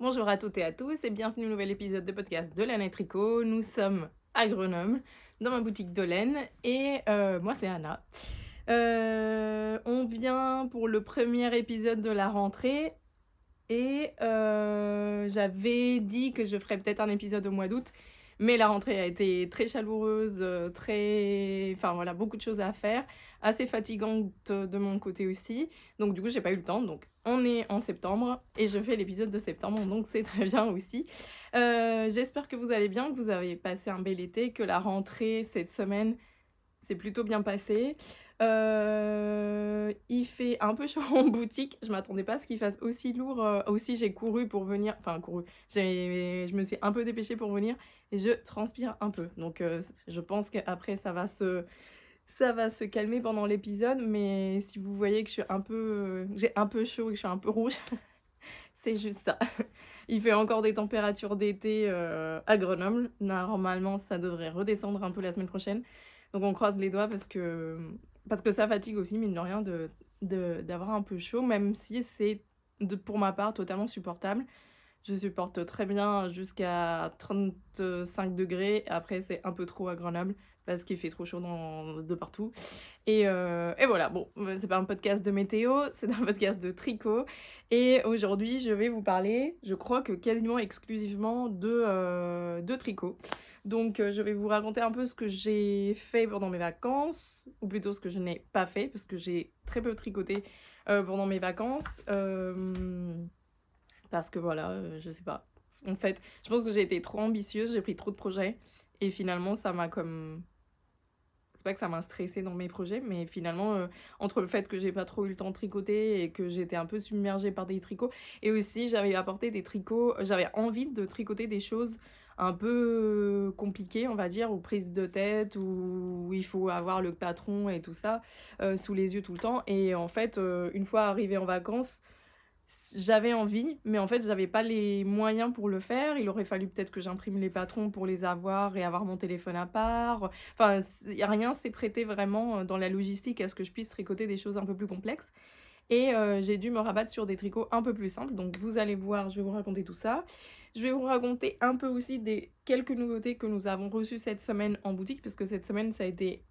Bonjour à toutes et à tous et bienvenue au nouvel épisode de podcast de Laine et Tricot. Nous sommes à Grenoble, dans ma boutique de laine et moi c'est Anna. On vient pour le premier épisode de la rentrée et j'avais dit que je ferais peut-être un épisode au mois d'août, mais la rentrée a été très chaleureuse, Enfin voilà, beaucoup de choses à faire, assez fatigante de mon côté aussi, donc du coup j'ai pas eu le temps, donc on est en septembre et je fais l'épisode de septembre, donc c'est très bien aussi. J'espère que vous allez bien, que vous avez passé un bel été, que la rentrée cette semaine c'est plutôt bien passé. Il fait un peu chaud en boutique. Je m'attendais pas à ce qu'il fasse aussi lourd. Aussi, j'ai couru pour venir. Enfin, couru. Je me suis un peu dépêchée pour venir et je transpire un peu. Donc, je pense qu'après, ça va se calmer pendant l'épisode. Mais si vous voyez que je suis un peu, j'ai un peu chaud et que je suis un peu rouge, c'est juste ça. Il fait encore des températures d'été à Grenoble. Normalement, ça devrait redescendre un peu la semaine prochaine. Donc on croise les doigts parce que ça fatigue aussi, mine de rien, d'avoir un peu chaud, même si c'est pour ma part totalement supportable. Je supporte très bien jusqu'à 35 degrés. Après, c'est un peu trop à Grenoble parce qu'il fait trop chaud de partout. Et voilà, bon, c'est pas un podcast de météo, c'est un podcast de tricot. Et aujourd'hui, je vais vous parler, je crois que quasiment exclusivement de tricot. Donc, je vais vous raconter un peu ce que j'ai fait pendant mes vacances, ou plutôt ce que je n'ai pas fait, parce que j'ai très peu tricoté pendant mes vacances. Parce que voilà, je sais pas. En fait, je pense que j'ai été trop ambitieuse, j'ai pris trop de projets, et finalement, ça m'a comme c'est pas que ça m'a stressée dans mes projets, mais finalement, entre le fait que j'ai pas trop eu le temps de tricoter et que j'étais un peu submergée par des tricots, et aussi j'avais apporté des tricots, j'avais envie de tricoter des choses un peu compliquées, on va dire, ou prises de tête, où il faut avoir le patron et tout ça sous les yeux tout le temps. Et en fait, une fois arrivée en vacances, j'avais envie, mais en fait, j'avais pas les moyens pour le faire. Il aurait fallu peut-être que j'imprime les patrons pour les avoir et avoir mon téléphone à part. Enfin, rien s'est prêté vraiment dans la logistique à ce que je puisse tricoter des choses un peu plus complexes. Et j'ai dû me rabattre sur des tricots un peu plus simples. Donc, vous allez voir, je vais vous raconter tout ça. Je vais vous raconter un peu aussi des quelques nouveautés que nous avons reçues cette semaine en boutique, parce que cette semaine, ça a été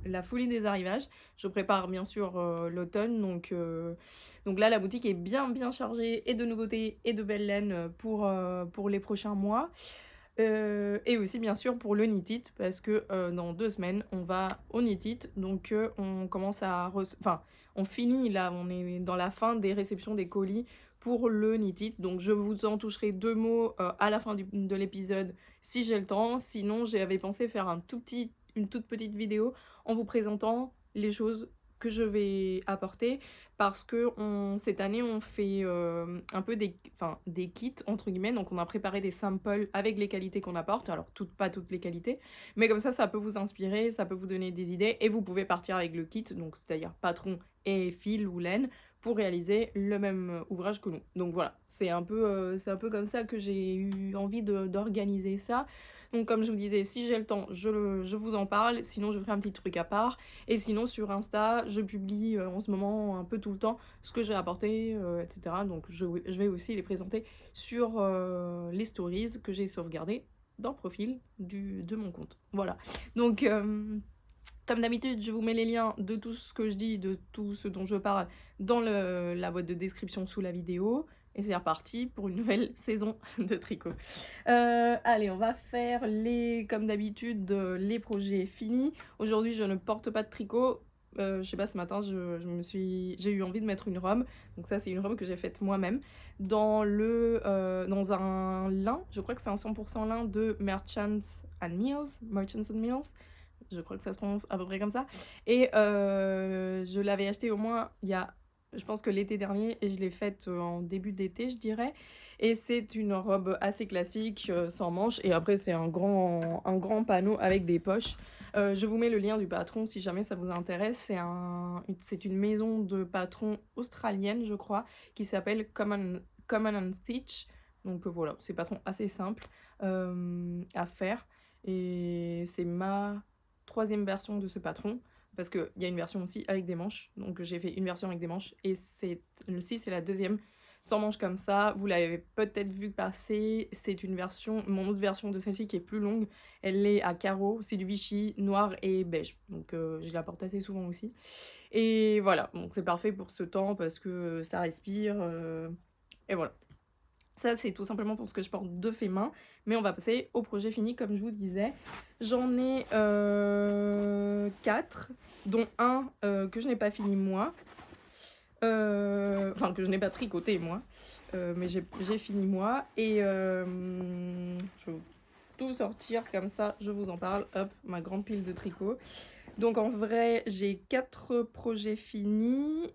la folie des arrivages. Je prépare bien sûr l'automne, donc là la boutique est bien chargée et de nouveautés et de belles laines pour les prochains mois. Et aussi bien sûr pour le Knit It, parce que dans 2 semaines on va au Knit It, donc on commence enfin on finit là, on est dans la fin des réceptions des colis pour le Knit It, donc je vous en toucherai 2 mots à la fin de l'épisode si j'ai le temps. Sinon j'avais pensé faire une toute petite vidéo en vous présentant les choses que je vais apporter, parce que cette année on fait un peu des kits entre guillemets, donc on a préparé des samples avec les qualités qu'on apporte, alors pas toutes les qualités, mais comme ça peut vous inspirer, ça peut vous donner des idées, et vous pouvez partir avec le kit, donc c'est-à-dire patron et fil ou laine, pour réaliser le même ouvrage que nous. Donc voilà, c'est un peu comme ça que j'ai eu envie d'organiser ça. Donc comme je vous disais, si j'ai le temps, je vous en parle, sinon je ferai un petit truc à part. Et sinon sur Insta, je publie en ce moment un peu tout le temps ce que j'ai apporté, etc. Donc je vais aussi les présenter sur les stories que j'ai sauvegardées dans le profil de mon compte. Voilà. Donc comme d'habitude, je vous mets les liens de tout ce que je dis, de tout ce dont je parle dans la boîte de description sous la vidéo. Et c'est reparti pour une nouvelle saison de tricot. Allez, on va faire comme d'habitude, les projets finis. Aujourd'hui, je ne porte pas de tricot. Je sais pas, ce matin, j'ai eu envie de mettre une robe. Donc ça, c'est une robe que j'ai faite moi-même dans un lin. Je crois que c'est un 100% lin de Merchants and Mills. Je crois que ça se prononce à peu près comme ça. Et je l'avais acheté au moins je pense que l'été dernier, et je l'ai faite en début d'été, je dirais. Et c'est une robe assez classique, sans manches. Et après, c'est un grand panneau avec des poches. Je vous mets le lien du patron si jamais ça vous intéresse. C'est une maison de patron australienne, je crois, qui s'appelle Common and Stitch. Donc voilà, c'est patron assez simple à faire. Et c'est ma 3e version de ce patron, parce qu'il y a une version aussi avec des manches, donc j'ai fait une version avec des manches, et celle-ci c'est la 2e. sans manches comme ça. Vous l'avez peut-être vu passer, c'est une version, mon autre version de celle-ci qui est plus longue. Elle est à carreaux, c'est du Vichy, noir et beige. Donc je la porte assez souvent aussi. Et voilà, donc c'est parfait pour ce temps parce que ça respire. Et voilà. Ça, c'est tout simplement pour ce que je porte de fait main. Mais on va passer au projet fini, comme je vous disais. J'en ai 4, dont un que je n'ai pas fini moi. Enfin, que je n'ai pas tricoté moi. Mais j'ai fini moi. Et je vais tout sortir comme ça, je vous en parle. Hop, ma grande pile de tricot. Donc en vrai, j'ai 4 projets finis.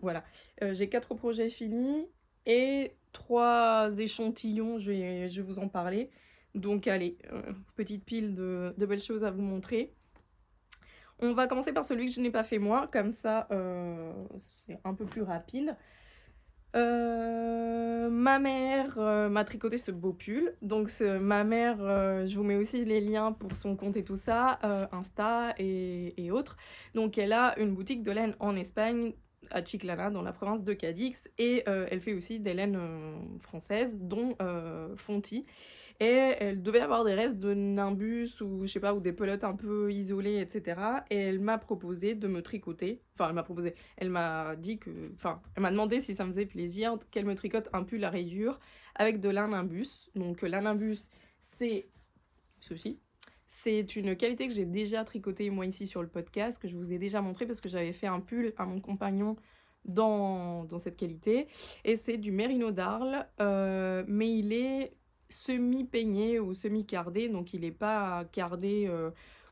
Voilà. J'ai 4 projets finis et 3 échantillons, je vais vous en parler. Donc allez, petite pile de belles choses à vous montrer. On va commencer par celui que je n'ai pas fait moi, comme ça c'est un peu plus rapide. Ma mère m'a tricoté ce beau pull. Donc ma mère, je vous mets aussi les liens pour son compte et tout ça, Insta et autres. Donc elle a une boutique de laine en Espagne, à Chiclana, dans la province de Cadix. Et elle fait aussi des laines françaises, dont Fonty. Et elle devait avoir des restes de nimbus ou je sais pas, ou des pelotes un peu isolées, etc. Et elle m'a proposé de me tricoter. Enfin, elle m'a proposé. Elle m'a dit que. Enfin, elle m'a demandé si ça me faisait plaisir qu'elle me tricote un pull à rayures avec de l'animbus. Donc, l'animbus, c'est ceci. C'est une qualité que j'ai déjà tricotée moi ici sur le podcast, que je vous ai déjà montré parce que j'avais fait un pull à mon compagnon dans cette qualité. Et c'est du mérino d'Arles, mais il est semi-peigné ou semi-cardé, donc il n'est pas cardé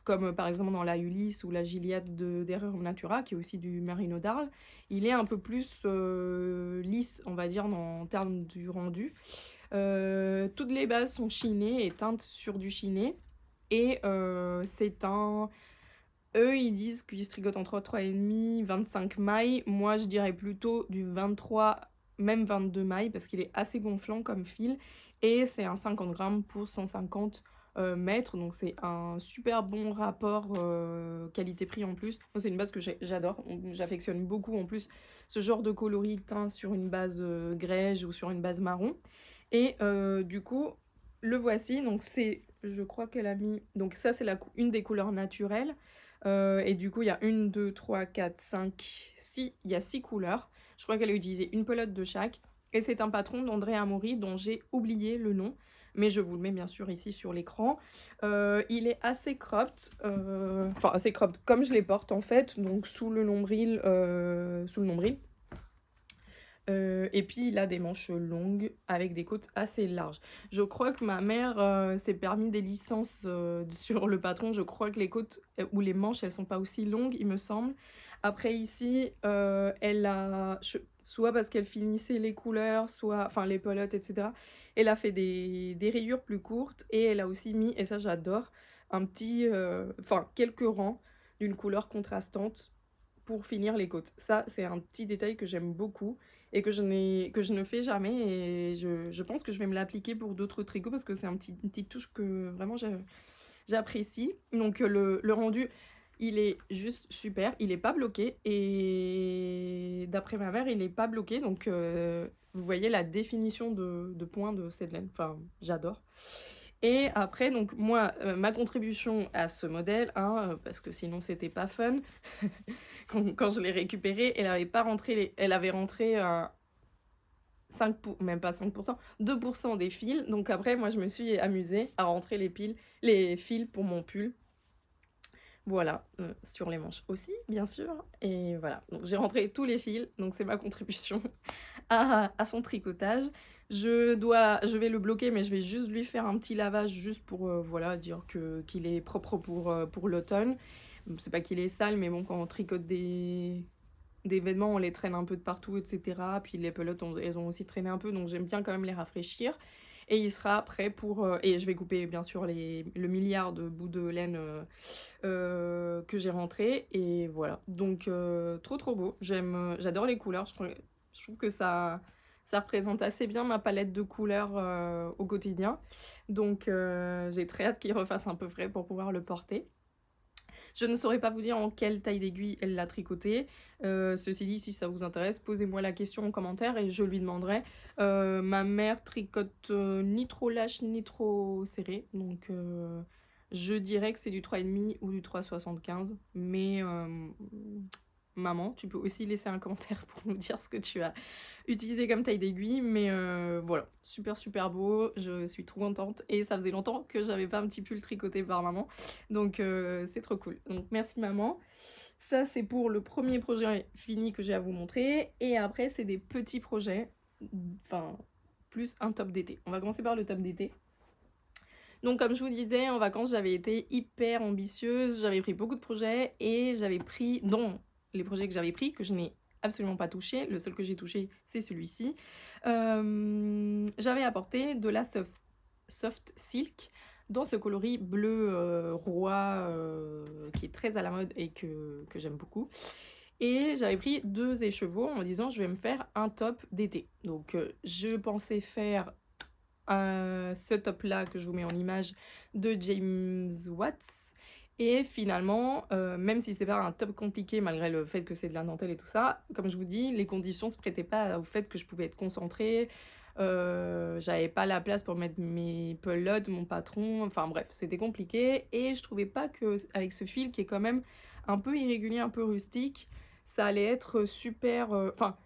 comme par exemple dans la Ulysse ou la Giliade d'Erreur Natura, qui est aussi du mérino d'Arles. Il est un peu plus lisse, on va dire, en termes du rendu. Toutes les bases sont chinées et teintes sur du chiné. Et c'est un... Eux, ils disent qu'ils se tricotent entre 3,5, 25 mailles. Moi, je dirais plutôt du 23, même 22 mailles, parce qu'il est assez gonflant comme fil. Et c'est un 50 grammes pour 150 mètres. Donc, c'est un super bon rapport qualité-prix en plus. Moi, c'est une base que j'adore. J'affectionne beaucoup en plus ce genre de coloris teint sur une base grège ou sur une base marron. Et du coup, le voici. Donc, c'est... Je crois qu'elle a mis... Donc, ça, c'est une des couleurs naturelles. Et du coup, il y a 1, 2, 3, 4, 5, 6. Il y a 6 couleurs. Je crois qu'elle a utilisé une pelote de chaque. Et c'est un patron d'André Amaury dont j'ai oublié le nom. Mais je vous le mets bien sûr ici sur l'écran. Il est assez cropped. Enfin, assez cropped comme je les porte en fait. Donc sous le nombril. Et puis il a des manches longues avec des côtes assez larges. Je crois que ma mère s'est permis des licences sur le patron. Je crois que les côtes ou les manches, elles sont pas aussi longues, il me semble. Après ici, elle a... soit parce qu'elle finissait les couleurs, soit... Enfin les pelotes, etc. Elle a fait des rayures plus courtes et elle a aussi mis, et ça j'adore, un petit... Enfin quelques rangs d'une couleur contrastante pour finir les côtes. Ça, c'est un petit détail que j'aime beaucoup et que je ne fais jamais. Et je pense que je vais me l'appliquer pour d'autres tricots parce que c'est une petite touche que vraiment j'apprécie. Donc le rendu, il est juste super. Il n'est pas bloqué. Et d'après ma mère, il n'est pas bloqué. Donc vous voyez la définition de points de cette laine. Enfin, j'adore. Et après, donc moi, ma contribution à ce modèle, hein, parce que sinon c'était pas fun, quand je l'ai récupéré, elle avait rentré même pas 5%, 2% des fils. Donc après, moi je me suis amusée à rentrer les fils pour mon pull. Voilà, sur les manches aussi, bien sûr. Et voilà, donc j'ai rentré tous les fils, donc c'est ma contribution à son tricotage. Je vais le bloquer, mais je vais juste lui faire un petit lavage, juste pour voilà, dire qu'il est propre pour l'automne. C'est pas qu'il est sale, mais bon, quand on tricote des vêtements, on les traîne un peu de partout, etc. Puis les pelotes, elles ont aussi traîné un peu, donc j'aime bien quand même les rafraîchir. Et il sera prêt pour... et je vais couper bien sûr le milliard de bouts de laine que j'ai rentré. Et voilà. Donc trop beau. J'adore les couleurs. Je trouve que ça représente assez bien ma palette de couleurs au quotidien. Donc j'ai très hâte qu'il refasse un peu frais pour pouvoir le porter. Je ne saurais pas vous dire en quelle taille d'aiguille elle l'a tricoté. Ceci dit, si ça vous intéresse, posez-moi la question en commentaire et je lui demanderai. Ma mère tricote ni trop lâche ni trop serré, donc je dirais que c'est du 3,5 ou du 3,75. Mais maman, tu peux aussi laisser un commentaire pour nous dire ce que tu as utilisé comme taille d'aiguille. Mais voilà, super super beau, je suis trop contente. Et ça faisait longtemps que j'avais pas un petit pull tricoté par maman. Donc c'est trop cool. Donc merci maman. Ça c'est pour le premier projet fini que j'ai à vous montrer. Et après c'est des petits projets. Enfin, plus un top d'été. On va commencer par le top d'été. Donc comme je vous disais, en vacances, j'avais été hyper ambitieuse, j'avais pris beaucoup de projets et j'avais pris, dont les projets que j'avais pris, que je n'ai absolument pas touché, le seul que j'ai touché, c'est celui-ci. J'avais apporté de la soft silk dans ce coloris bleu roi qui est très à la mode et que j'aime beaucoup. Et j'avais pris 2 écheveaux en me disant je vais me faire un top d'été. Donc je pensais faire ce top là que je vous mets en image de James Watts. Et finalement, même si c'est pas un top compliqué malgré le fait que c'est de la dentelle et tout ça, comme je vous dis, les conditions se prêtaient pas au fait que je pouvais être concentrée. J'avais pas la place pour mettre mes pelotes, mon patron, enfin bref, c'était compliqué. Et je trouvais pas que avec ce fil qui est quand même un peu irrégulier, un peu rustique, ça allait être super. Enfin,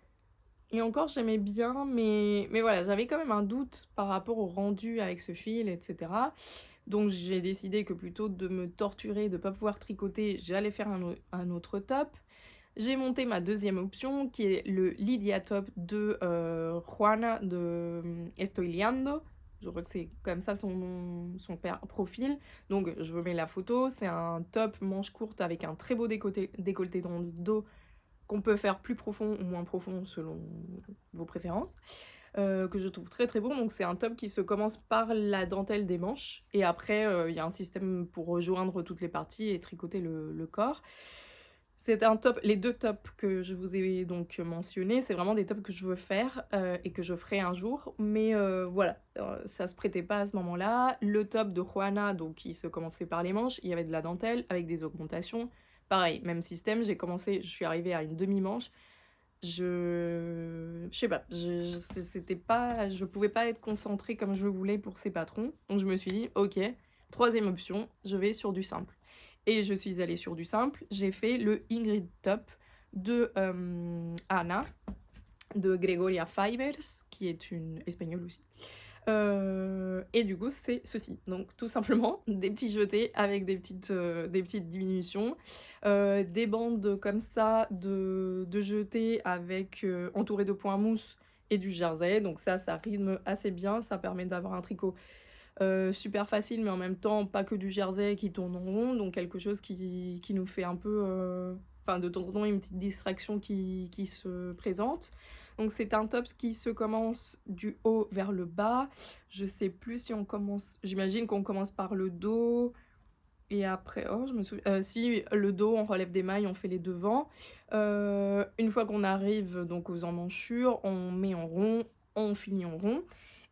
et encore, j'aimais bien, mais voilà, j'avais quand même un doute par rapport au rendu avec ce fil, etc. Donc j'ai décidé que plutôt de me torturer, de ne pas pouvoir tricoter, j'allais faire un autre top. J'ai monté ma deuxième option, qui est le Lydia Top de Juana de Estoy Liando. Je crois que c'est comme ça son profil. Donc je vous mets la photo. C'est un top manche courte avec un très beau décolleté dans le dos qu'on peut faire plus profond ou moins profond selon vos préférences, que je trouve très très beau. Donc c'est un top qui se commence par la dentelle des manches, et après il y a un système pour rejoindre toutes les parties et tricoter le corps. C'est un top, les 2 tops que je vous ai donc mentionnés, c'est vraiment des tops que je veux faire et que je ferai un jour, mais voilà, ça se prêtait pas à ce moment-là. Le top de Juana, donc qui se commençait par les manches, il y avait de la dentelle avec des augmentations. Pareil, même système, j'ai commencé, je suis arrivée à une demi-manche. Je sais pas, c'était pas, je pouvais pas être concentrée comme je voulais pour ces patrons. Donc je me suis dit, ok, troisième option, je vais sur du simple. Et je suis allée sur du simple, j'ai fait le Ingrid Top de Anna, de Gregoria Fibers, qui est une espagnole aussi. Et du coup, c'est ceci. Donc, tout simplement, des petits jetés avec des petites diminutions. Des bandes comme ça de jetés avec entourées de points mousse et du jersey. Donc ça rythme assez bien. Ça permet d'avoir un tricot super facile, mais en même temps, pas que du jersey qui tourne en rond. Donc quelque chose qui nous fait un peu... Enfin, de temps en temps, une petite distraction qui se présente. Donc c'est un top qui se commence du haut vers le bas. Je sais plus si on commence... J'imagine qu'on commence par le dos. Et après... Oh, je me souviens... si, le dos, on relève des mailles, on fait les devants. Une fois qu'on arrive donc aux emmanchures, on met en rond, on finit en rond.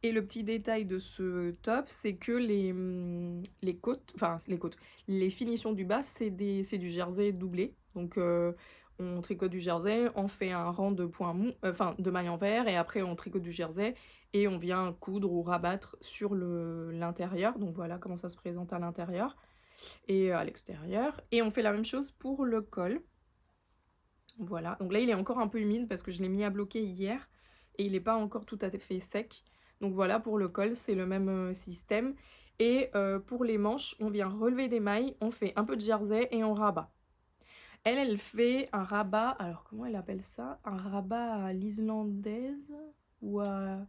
Et le petit détail de ce top, c'est que les côtes... Enfin, les côtes. Les finitions du bas, c'est du jersey doublé. Donc... on tricote du jersey, on fait un rang de points mous, enfin de mailles en vert, et après on tricote du jersey et on vient coudre ou rabattre sur l'intérieur. Donc voilà comment ça se présente à l'intérieur et à l'extérieur. Et on fait la même chose pour le col. Voilà, donc là il est encore un peu humide parce que je l'ai mis à bloquer hier et il n'est pas encore tout à fait sec. Donc voilà, pour le col c'est le même système. Et pour les manches, on vient relever des mailles, on fait un peu de jersey et on rabat. Elle fait un rabat, alors comment elle appelle ça? Un rabat à l'islandaise ou à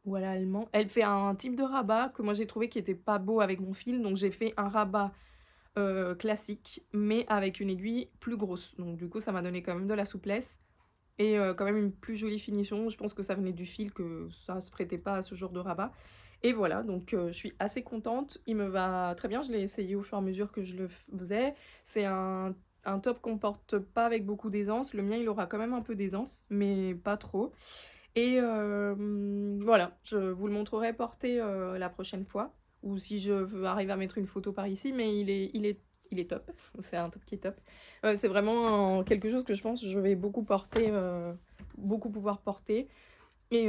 l'allemand. Elle fait un type de rabat que moi j'ai trouvé qui était pas beau avec mon fil, donc j'ai fait un rabat classique, mais avec une aiguille plus grosse. Donc du coup ça m'a donné quand même de la souplesse et quand même une plus jolie finition. Je pense que ça venait du fil, que ça se prêtait pas à ce genre de rabat. Et voilà, donc je suis assez contente, il me va très bien, je l'ai essayé au fur et à mesure que je le faisais. C'est un top qu'on porte pas avec beaucoup d'aisance, le mien il aura quand même un peu d'aisance, mais pas trop. Et voilà, je vous le montrerai porté la prochaine fois, ou si je veux arriver à mettre une photo par ici, mais il est il est top, c'est un top qui est top. C'est vraiment quelque chose que je pense que je vais beaucoup porter, beaucoup pouvoir porter. Et,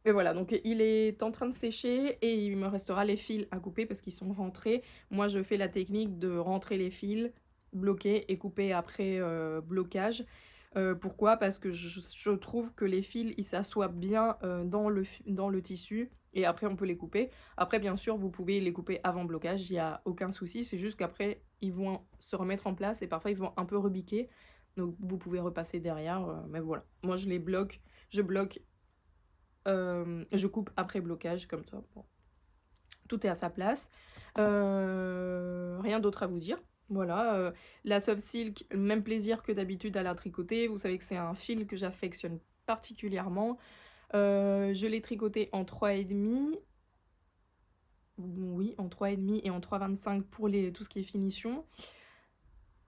et voilà, donc il est en train de sécher et il me restera les fils à couper parce qu'ils sont rentrés. Moi, je fais la technique de rentrer les fils, bloquer et couper après blocage. Pourquoi? Parce que je trouve que les fils, ils s'assoient bien dans le tissu et après on peut les couper. Après, bien sûr, vous pouvez les couper avant blocage, il n'y a aucun souci. C'est juste qu'après, ils vont se remettre en place et parfois ils vont un peu rebiquer. Donc vous pouvez repasser derrière, mais voilà. Moi, je les bloque, je bloque, je coupe après blocage, comme ça. Bon. Tout est à sa place. Rien d'autre à vous dire. Voilà, la Soft Silk, même plaisir que d'habitude à la tricoter. Vous savez que c'est un fil que j'affectionne particulièrement. Je l'ai tricoté en 3,5. Oui, en 3,5 et en 3,25 pour tout ce qui est finition.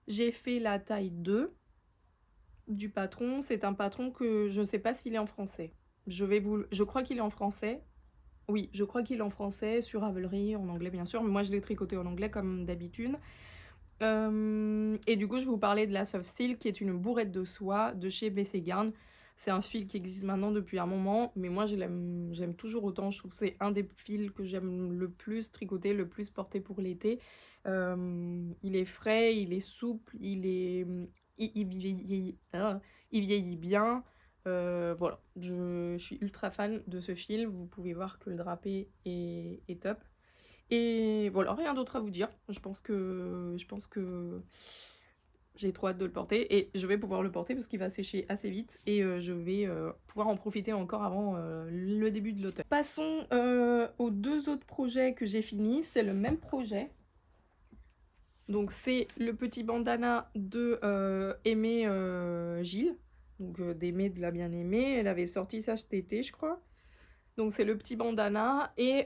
J'ai fait la taille 2 du patron. C'est un patron que je ne sais pas s'il est en français. Je crois qu'il est en français. Oui, je crois qu'il est en français, sur Ravelry, en anglais bien sûr, mais moi je l'ai tricoté en anglais comme d'habitude. Et du coup, je vais vous parler de la Soft Silk, qui est une bourrette de soie de chez BC Garn. C'est un fil qui existe maintenant depuis un moment, mais moi j'aime toujours autant. Je trouve que c'est un des fils que j'aime le plus tricoter, le plus porter pour l'été. Il est frais, il est souple, il vieillit bien. Voilà, je suis ultra fan de ce fil. Vous pouvez voir que le drapé est top. Et voilà, rien d'autre à vous dire. Je pense que j'ai trop hâte de le porter et je vais pouvoir le porter parce qu'il va sécher assez vite et je vais pouvoir en profiter encore avant le début de l'automne. Passons aux 2 autres projets que j'ai finis. C'est le même projet. Donc c'est le petit bandana de Aimée Gilles, donc d'Aimée de la bien-aimée. Elle avait sorti ça cet été, je crois. Donc c'est le petit bandana et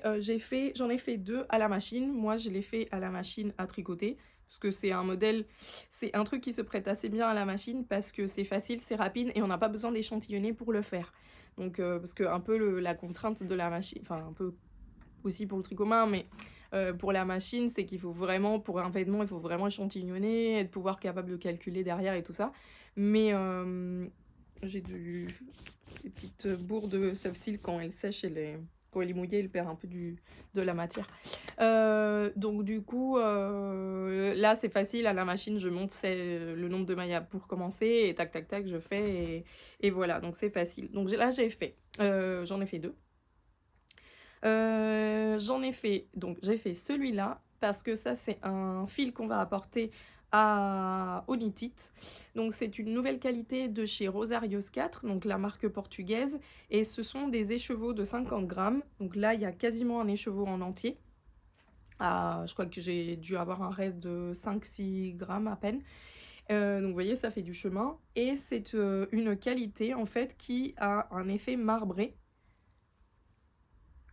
j'en ai fait 2 à la machine. Moi je l'ai fait à la machine à tricoter parce que c'est un modèle, c'est un truc qui se prête assez bien à la machine parce que c'est facile, c'est rapide et on n'a pas besoin d'échantillonner pour le faire. Donc parce que un peu la contrainte de la machine, enfin un peu aussi pour le tricot main, mais pour la machine c'est qu'il faut vraiment, pour un vêtement il faut vraiment échantillonner, être pouvoir capable de calculer derrière et tout ça. Mais j'ai des petites bourres de soft silk quand elle sèche, quand elle est mouillée, elle perd un peu de la matière. Donc du coup, là c'est facile, à la machine je monte le nombre de mailles pour commencer, et tac tac tac je fais, et voilà, donc c'est facile. Donc là j'en ai fait 2. J'ai fait celui-là parce que ça c'est un fil qu'on va apporter à Onitite. Donc c'est une nouvelle qualité de chez Rosarios 4, donc la marque portugaise, et ce sont des écheveaux de 50 grammes. Donc là il y a quasiment un écheveau en entier. Je crois que j'ai dû avoir un reste de 5-6 grammes à peine. Donc vous voyez, ça fait du chemin. Et c'est une qualité en fait qui a un effet marbré,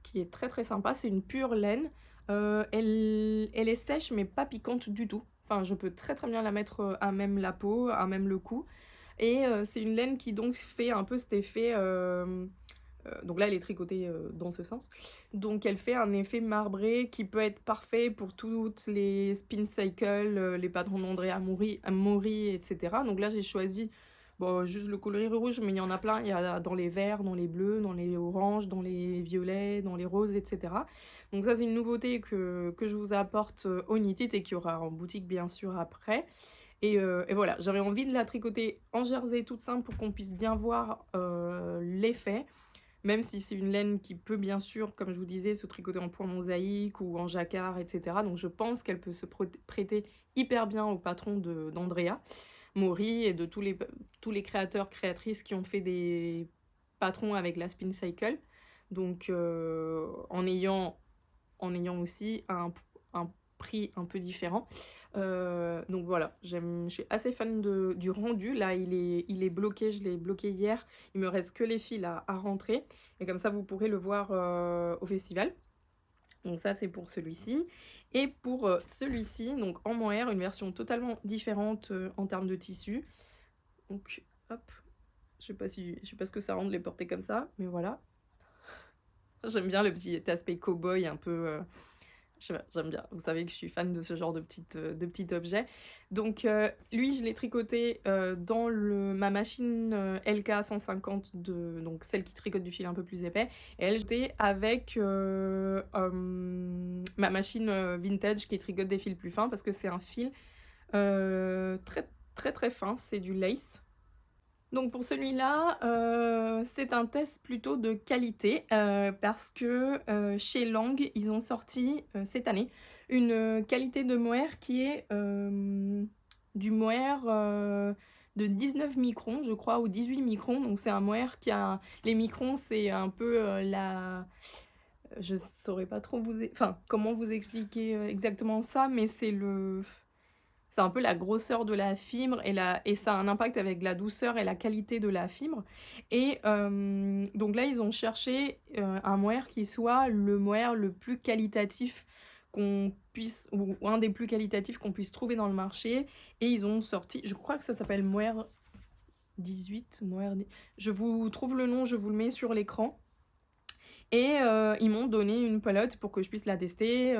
qui est très très sympa. C'est une pure laine. Elle est sèche mais pas piquante du tout. Enfin, je peux très très bien la mettre à même la peau, à même le cou. Et c'est une laine qui donc fait un peu cet effet... donc là, elle est tricotée dans ce sens. Donc elle fait un effet marbré qui peut être parfait pour toutes les spin cycles, les patrons d'Andrea Mori, etc. Donc là, j'ai choisi juste le coloris rouge, mais il y en a plein. Il y a dans les verts, dans les bleus, dans les oranges, dans les violets, dans les roses, etc. Donc ça, c'est une nouveauté que je vous apporte au Knit-It et qui aura en boutique, bien sûr, après. Et voilà, j'avais envie de la tricoter en jersey toute simple pour qu'on puisse bien voir l'effet. Même si c'est une laine qui peut bien sûr, comme je vous disais, se tricoter en point mosaïque ou en jacquard, etc. Donc je pense qu'elle peut se prêter hyper bien au patron d'Andrea Mori et de tous les créateurs, créatrices qui ont fait des patrons avec la Spin Cycle. Donc en ayant aussi un prix un peu différent. Donc voilà, je suis assez fan du rendu. Là, il est bloqué, je l'ai bloqué hier. Il me reste que les fils à rentrer. Et comme ça, vous pourrez le voir au festival. Donc ça, c'est pour celui-ci. Et pour celui-ci, donc en mohair, une version totalement différente en termes de tissu. Donc, hop, je sais pas ce que ça rend de les porter comme ça, mais voilà. J'aime bien le petit aspect cow-boy un peu Je sais pas, j'aime bien. Vous savez que je suis fan de ce genre de petits objets. Donc lui, je l'ai tricoté dans ma machine LK 150, donc celle qui tricote du fil un peu plus épais. Et elle, j'étais avec ma machine vintage qui tricote des fils plus fins parce que c'est un fil très très très fin, c'est du lace. Donc pour celui-là, c'est un test plutôt de qualité parce que chez Lang, ils ont sorti cette année une qualité de mohair qui est du mohair de 19 microns, je crois, ou 18 microns. Donc c'est un mohair qui a... Les microns, c'est un peu la... Je saurais pas trop enfin, comment vous expliquer exactement ça, mais c'est un peu la grosseur de la fibre et ça a un impact avec la douceur et la qualité de la fibre. Et donc là, ils ont cherché un mohair qui soit le mohair le plus qualitatif qu'on puisse, ou un des plus qualitatifs qu'on puisse trouver dans le marché. Et ils ont sorti, je crois que ça s'appelle mohair 18, je vous trouve le nom, je vous le mets sur l'écran. Et ils m'ont donné une pelote pour que je puisse la tester,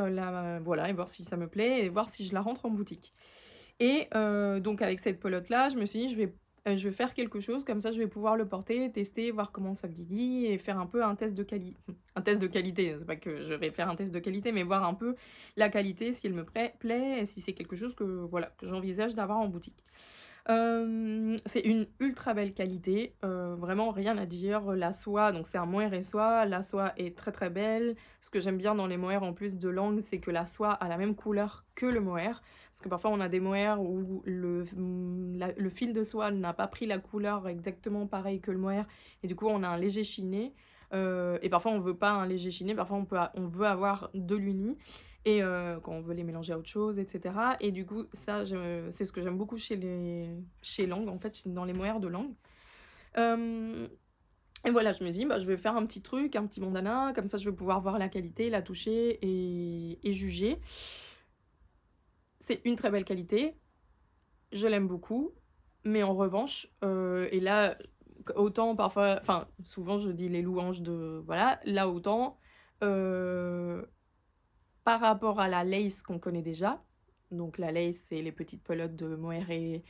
voilà, et voir si ça me plaît, et voir si je la rentre en boutique. Et donc avec cette pelote-là, je me suis dit, je vais faire quelque chose, comme ça je vais pouvoir le porter, tester, voir comment ça vieillit, et faire un peu un test de qualité. Un test de qualité, c'est pas que je vais faire un test de qualité, mais voir un peu la qualité, si elle me plaît, et si c'est quelque chose que j'envisage d'avoir en boutique. C'est une ultra belle qualité, vraiment rien à dire. La soie, donc c'est un mohair et soie, la soie est très très belle. Ce que j'aime bien dans les mohairs en plus de Lang, c'est que la soie a la même couleur que le mohair, parce que parfois on a des mohairs où le fil de soie n'a pas pris la couleur exactement pareil que le mohair, et du coup on a un léger chiné. Et parfois on veut pas un léger chiné, parfois on veut avoir de l'uni. Et quand on veut les mélanger à autre chose, etc. Et du coup, ça, c'est ce que j'aime beaucoup chez Lang, en fait, dans les mohairs de Lang. Et voilà, je me dis, bah, je vais faire un petit truc, un petit bandana, comme ça je vais pouvoir voir la qualité, la toucher et juger. C'est une très belle qualité, je l'aime beaucoup, mais en revanche, et là, autant parfois, enfin, souvent je dis les louanges de, voilà, là autant... par rapport à la lace qu'on connaît déjà, donc la lace, c'est les petites pelotes de mohair et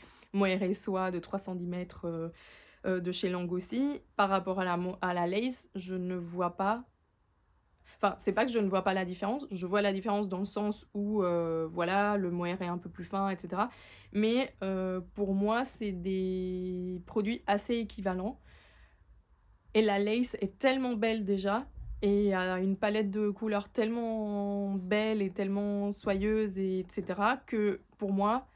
soie de 310 mètres de chez Lang aussi. Par rapport à la lace, je ne vois pas... Enfin, c'est pas que je ne vois pas la différence, je vois la différence dans le sens où, voilà, le mohair est un peu plus fin, etc. Mais pour moi, c'est des produits assez équivalents. Et la lace est tellement belle déjà, et a une palette de couleurs tellement belle et tellement soyeuse, etc. que pour moi,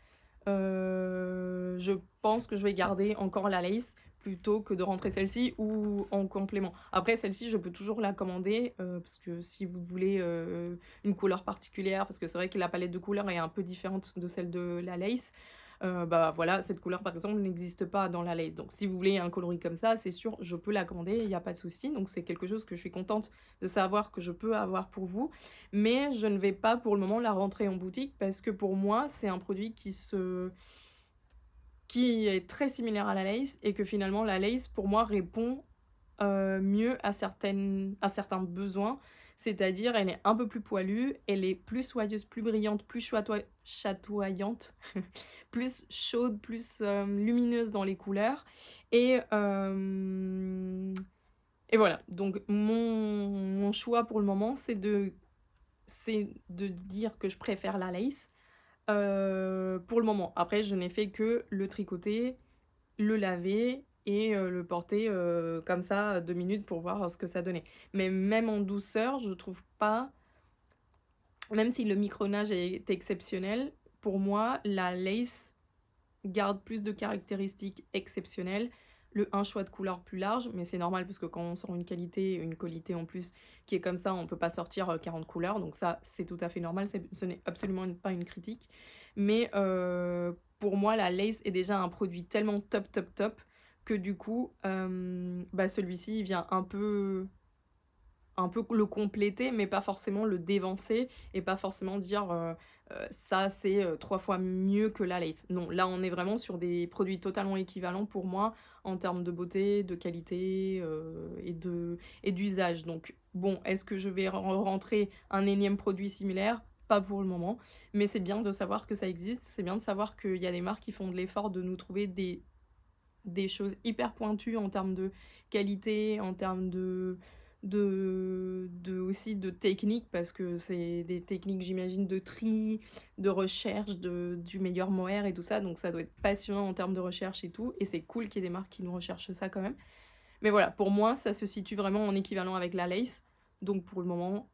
je pense que je vais garder encore la lace plutôt que de rentrer celle-ci ou en complément. Après, celle-ci, je peux toujours la commander parce que si vous voulez une couleur particulière, parce que c'est vrai que la palette de couleurs est un peu différente de celle de la lace, bah voilà, cette couleur par exemple n'existe pas dans la lace. Donc si vous voulez un coloris comme ça, c'est sûr, je peux la commander, il n'y a pas de souci. Donc c'est quelque chose que je suis contente de savoir que je peux avoir pour vous. Mais je ne vais pas pour le moment la rentrer en boutique parce que pour moi, c'est un produit qui est très similaire à la lace et que finalement la lace pour moi répond mieux à certains besoins, c'est-à-dire elle est un peu plus poilue, elle est plus soyeuse, plus brillante, plus chatoyante, plus chaude, plus lumineuse dans les couleurs. Et, et voilà, donc mon choix pour le moment, c'est de dire que je préfère la lace pour le moment. Après, je n'ai fait que le tricoter, le laver et le porter comme ça 2 minutes pour voir ce que ça donnait. Mais même en douceur, je trouve pas, même si le micronage est exceptionnel, pour moi, la lace garde plus de caractéristiques exceptionnelles. Un choix de couleur plus large, mais c'est normal parce que quand on sort une qualité en plus qui est comme ça, on peut pas sortir 40 couleurs, donc ça c'est tout à fait normal, ce n'est absolument pas une critique. Mais pour moi, la lace est déjà un produit tellement top que du coup, bah celui-ci il vient un peu un peu le compléter, mais pas forcément le dévancer et pas forcément dire ça c'est 3 fois mieux que la lace. Non, là on est vraiment sur des produits totalement équivalents pour moi en termes de beauté, de qualité et d'usage. Donc bon, est-ce que je vais rentrer un énième produit similaire? Pas pour le moment, mais c'est bien de savoir que ça existe, c'est bien de savoir qu'il y a des marques qui font de l'effort de nous trouver des choses hyper pointues en termes de qualité, en termes aussi de technique, parce que c'est des techniques, j'imagine, de tri, de recherche, du meilleur mohair et tout ça, donc ça doit être passionnant en termes de recherche et tout, et c'est cool qu'il y ait des marques qui nous recherchent ça quand même. Mais voilà, pour moi, ça se situe vraiment en équivalent avec la lace, donc pour le moment,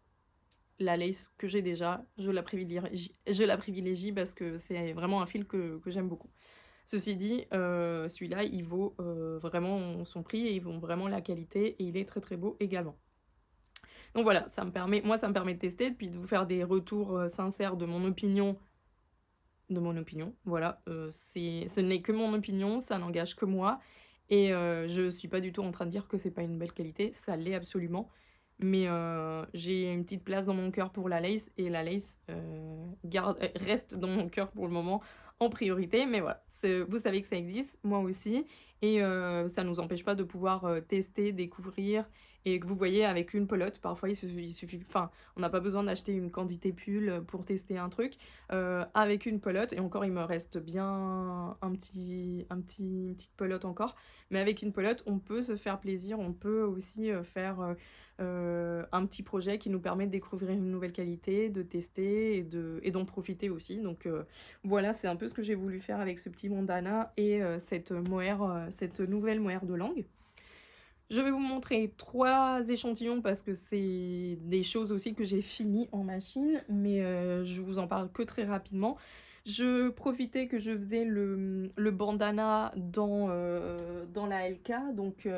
la lace que j'ai déjà, je la privilégie parce que c'est vraiment un fil que j'aime beaucoup. Ceci dit, celui-là, il vaut vraiment son prix et il vaut vraiment la qualité et il est très très beau également. Donc voilà, ça me permet de tester, puis de vous faire des retours sincères de mon opinion. Voilà, ce n'est que mon opinion, ça n'engage que moi. Et je suis pas du tout en train de dire que c'est pas une belle qualité, ça l'est absolument. Mais j'ai une petite place dans mon cœur pour la lace, et la lace reste dans mon cœur pour le moment en priorité. Mais voilà, vous savez que ça existe, moi aussi, et ça nous empêche pas de pouvoir tester, découvrir, et que vous voyez avec une pelote, parfois il suffit, enfin, on n'a pas besoin d'acheter une quantité pull pour tester un truc. Avec une pelote, et encore il me reste bien une petite pelote encore, mais avec une pelote on peut se faire plaisir, on peut aussi faire un petit projet qui nous permet de découvrir une nouvelle qualité, de tester et d'en profiter aussi. Donc voilà, c'est un peu ce que j'ai voulu faire avec ce petit bandana et cette nouvelle mohair de langue. Je vais vous montrer 3 échantillons parce que c'est des choses aussi que j'ai finies en machine, mais je vous en parle que très rapidement. Je profitais que je faisais le bandana dans la LK, donc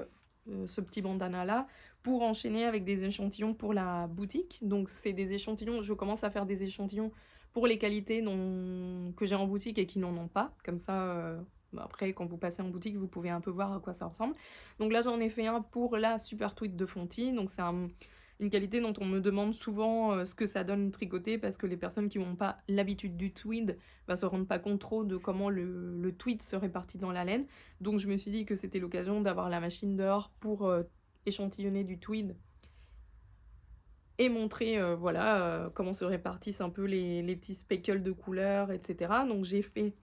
ce petit bandana là, pour enchaîner avec des échantillons pour la boutique. Donc c'est des échantillons, je commence à faire des échantillons pour les qualités que j'ai en boutique et qui n'en ont pas, comme ça après quand vous passez en boutique vous pouvez un peu voir à quoi ça ressemble. Donc là j'en ai fait un pour la Super Tweed de Fonty, donc c'est une qualité dont on me demande souvent ce que ça donne tricoter, parce que les personnes qui n'ont pas l'habitude du tweed se rendent pas compte trop de comment le tweed se répartit dans la laine. Donc je me suis dit que c'était l'occasion d'avoir la machine dehors pour échantillonner du tweed et montrer voilà comment se répartissent un peu les petits speckles de couleurs, etc. Donc j'ai fait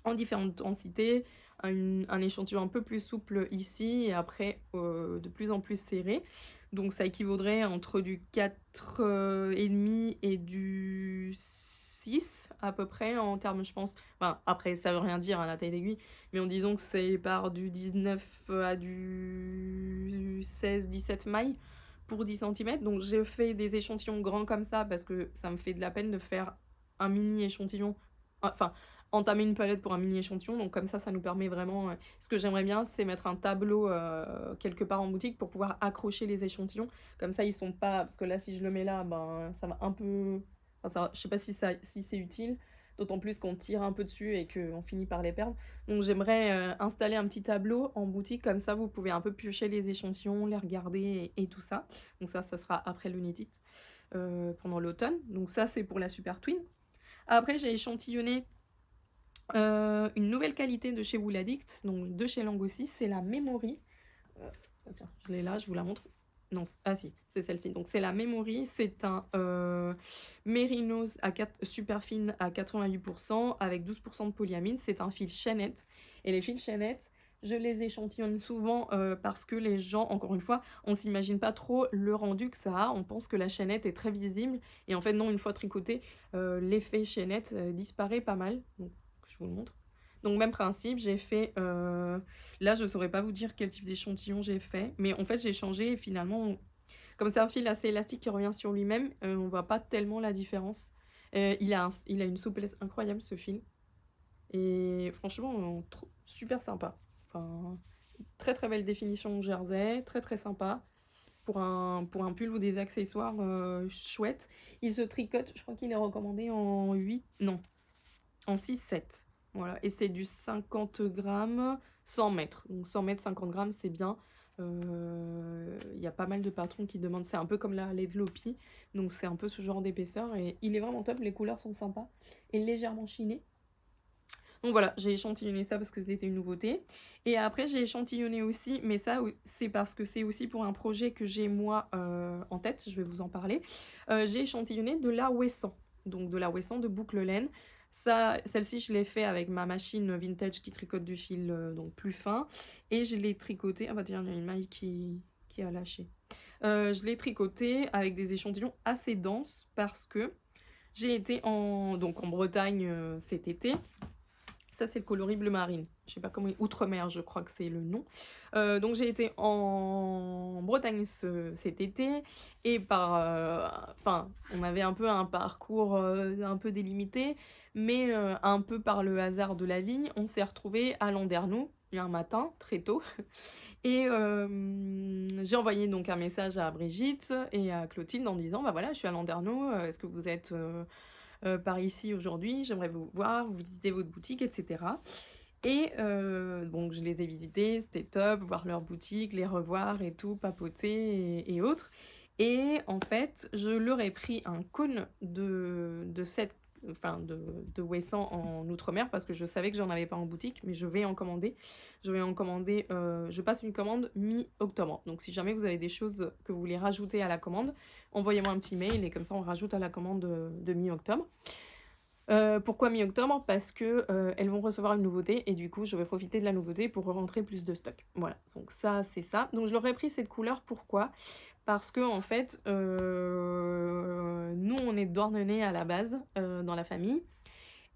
en différentes densités, un échantillon un peu plus souple ici, et après de plus en plus serré. Donc ça équivaudrait entre du 4,5 et du 6 à peu près en termes, je pense. Enfin, après, ça veut rien dire la taille d'aiguille, mais en disant que c'est par du 19 à du 16-17 mailles pour 10 cm. Donc j'ai fait des échantillons grands comme ça parce que ça me fait de la peine de faire un mini échantillon. Enfin, entamer une palette pour un mini échantillon, donc comme ça nous permet vraiment, ce que j'aimerais bien c'est mettre un tableau quelque part en boutique pour pouvoir accrocher les échantillons, comme ça ils sont pas, parce que là si je le mets là, ben ça va un peu, enfin, je sais pas si c'est utile, d'autant plus qu'on tire un peu dessus et qu'on finit par les perdre. Donc j'aimerais installer un petit tableau en boutique, comme ça vous pouvez un peu piocher les échantillons, les regarder et tout ça. Donc ça sera après le Knit It, pendant l'automne. Donc ça c'est pour la Super Twin. Après j'ai échantillonné une nouvelle qualité de chez Wool Addict, donc de chez Lang aussi, c'est la Memory. Tiens, je l'ai là, je vous la montre. Non, si, c'est celle-ci. Donc c'est la Memory, c'est un mérinos super fine à 88% avec 12% de polyamide. C'est un fil chaînette. Et les fils chaînettes, je les échantillonne souvent parce que les gens, encore une fois, on s'imagine pas trop le rendu que ça a. On pense que la chaînette est très visible. Et en fait, non, une fois tricoté, l'effet chaînette disparaît pas mal. Donc, je vous le montre. Donc même principe, j'ai fait, là je saurais pas vous dire quel type d'échantillon j'ai fait, mais en fait j'ai changé et finalement, comme c'est un fil assez élastique qui revient sur lui-même, on voit pas tellement la différence. Il a une souplesse incroyable ce fil, et franchement super sympa. Enfin, très très belle définition jersey, très très sympa. Pour un pull ou des accessoires chouettes. Il se tricote, je crois qu'il est recommandé en 8, non, en 6-7. Voilà, et c'est du 50 grammes 100 mètres. Donc 100 mètres, 50 grammes, c'est bien. Il y a pas mal de patrons qui demandent, c'est un peu comme la lait de Lopi, donc c'est un peu ce genre d'épaisseur, et il est vraiment top, les couleurs sont sympas, et légèrement chinées. Donc voilà, j'ai échantillonné ça parce que c'était une nouveauté. Et après, j'ai échantillonné aussi, mais ça, c'est parce que c'est aussi pour un projet que j'ai moi en tête, je vais vous en parler. J'ai échantillonné de la Wesson, donc de la Wesson de boucle laine. Ça, celle-ci, je l'ai fait avec ma machine vintage qui tricote du fil donc plus fin. Et je l'ai tricoté. Ah bah tiens, il y a une maille qui a lâché. Je l'ai tricoté avec des échantillons assez denses parce que j'ai été donc en Bretagne cet été. Ça, c'est le coloris bleu marine. Je sais pas comment... Outre-mer, je crois que c'est le nom. Donc, j'ai été en Bretagne cet été. Et enfin, on avait un peu un parcours un peu délimité. Mais un peu par le hasard de la vie, on s'est retrouvés à Landerneau, un matin, très tôt. Et j'ai envoyé donc un message à Brigitte et à Clotilde en disant, bah voilà, je suis à Landerneau, est-ce que vous êtes... par ici aujourd'hui, j'aimerais vous voir, vous visiter votre boutique, etc. Et donc je les ai visités, c'était top, voir leur boutique, les revoir et tout, papoter et autres. Et en fait, je leur ai pris un cône de Wesson en Outre-mer parce que je savais que j'en avais pas en boutique, mais je vais en commander. Je passe une commande mi-octobre. Donc si jamais vous avez des choses que vous voulez rajouter à la commande, envoyez-moi un petit mail et comme ça on rajoute à la commande de mi-octobre. Pourquoi mi-octobre? Parce que elles vont recevoir une nouveauté et du coup je vais profiter de la nouveauté pour rentrer plus de stock. Voilà, donc ça c'est ça. Donc je leur ai pris cette couleur, pourquoi? Parce que en fait, nous on est de Douarnenez à la base dans la famille.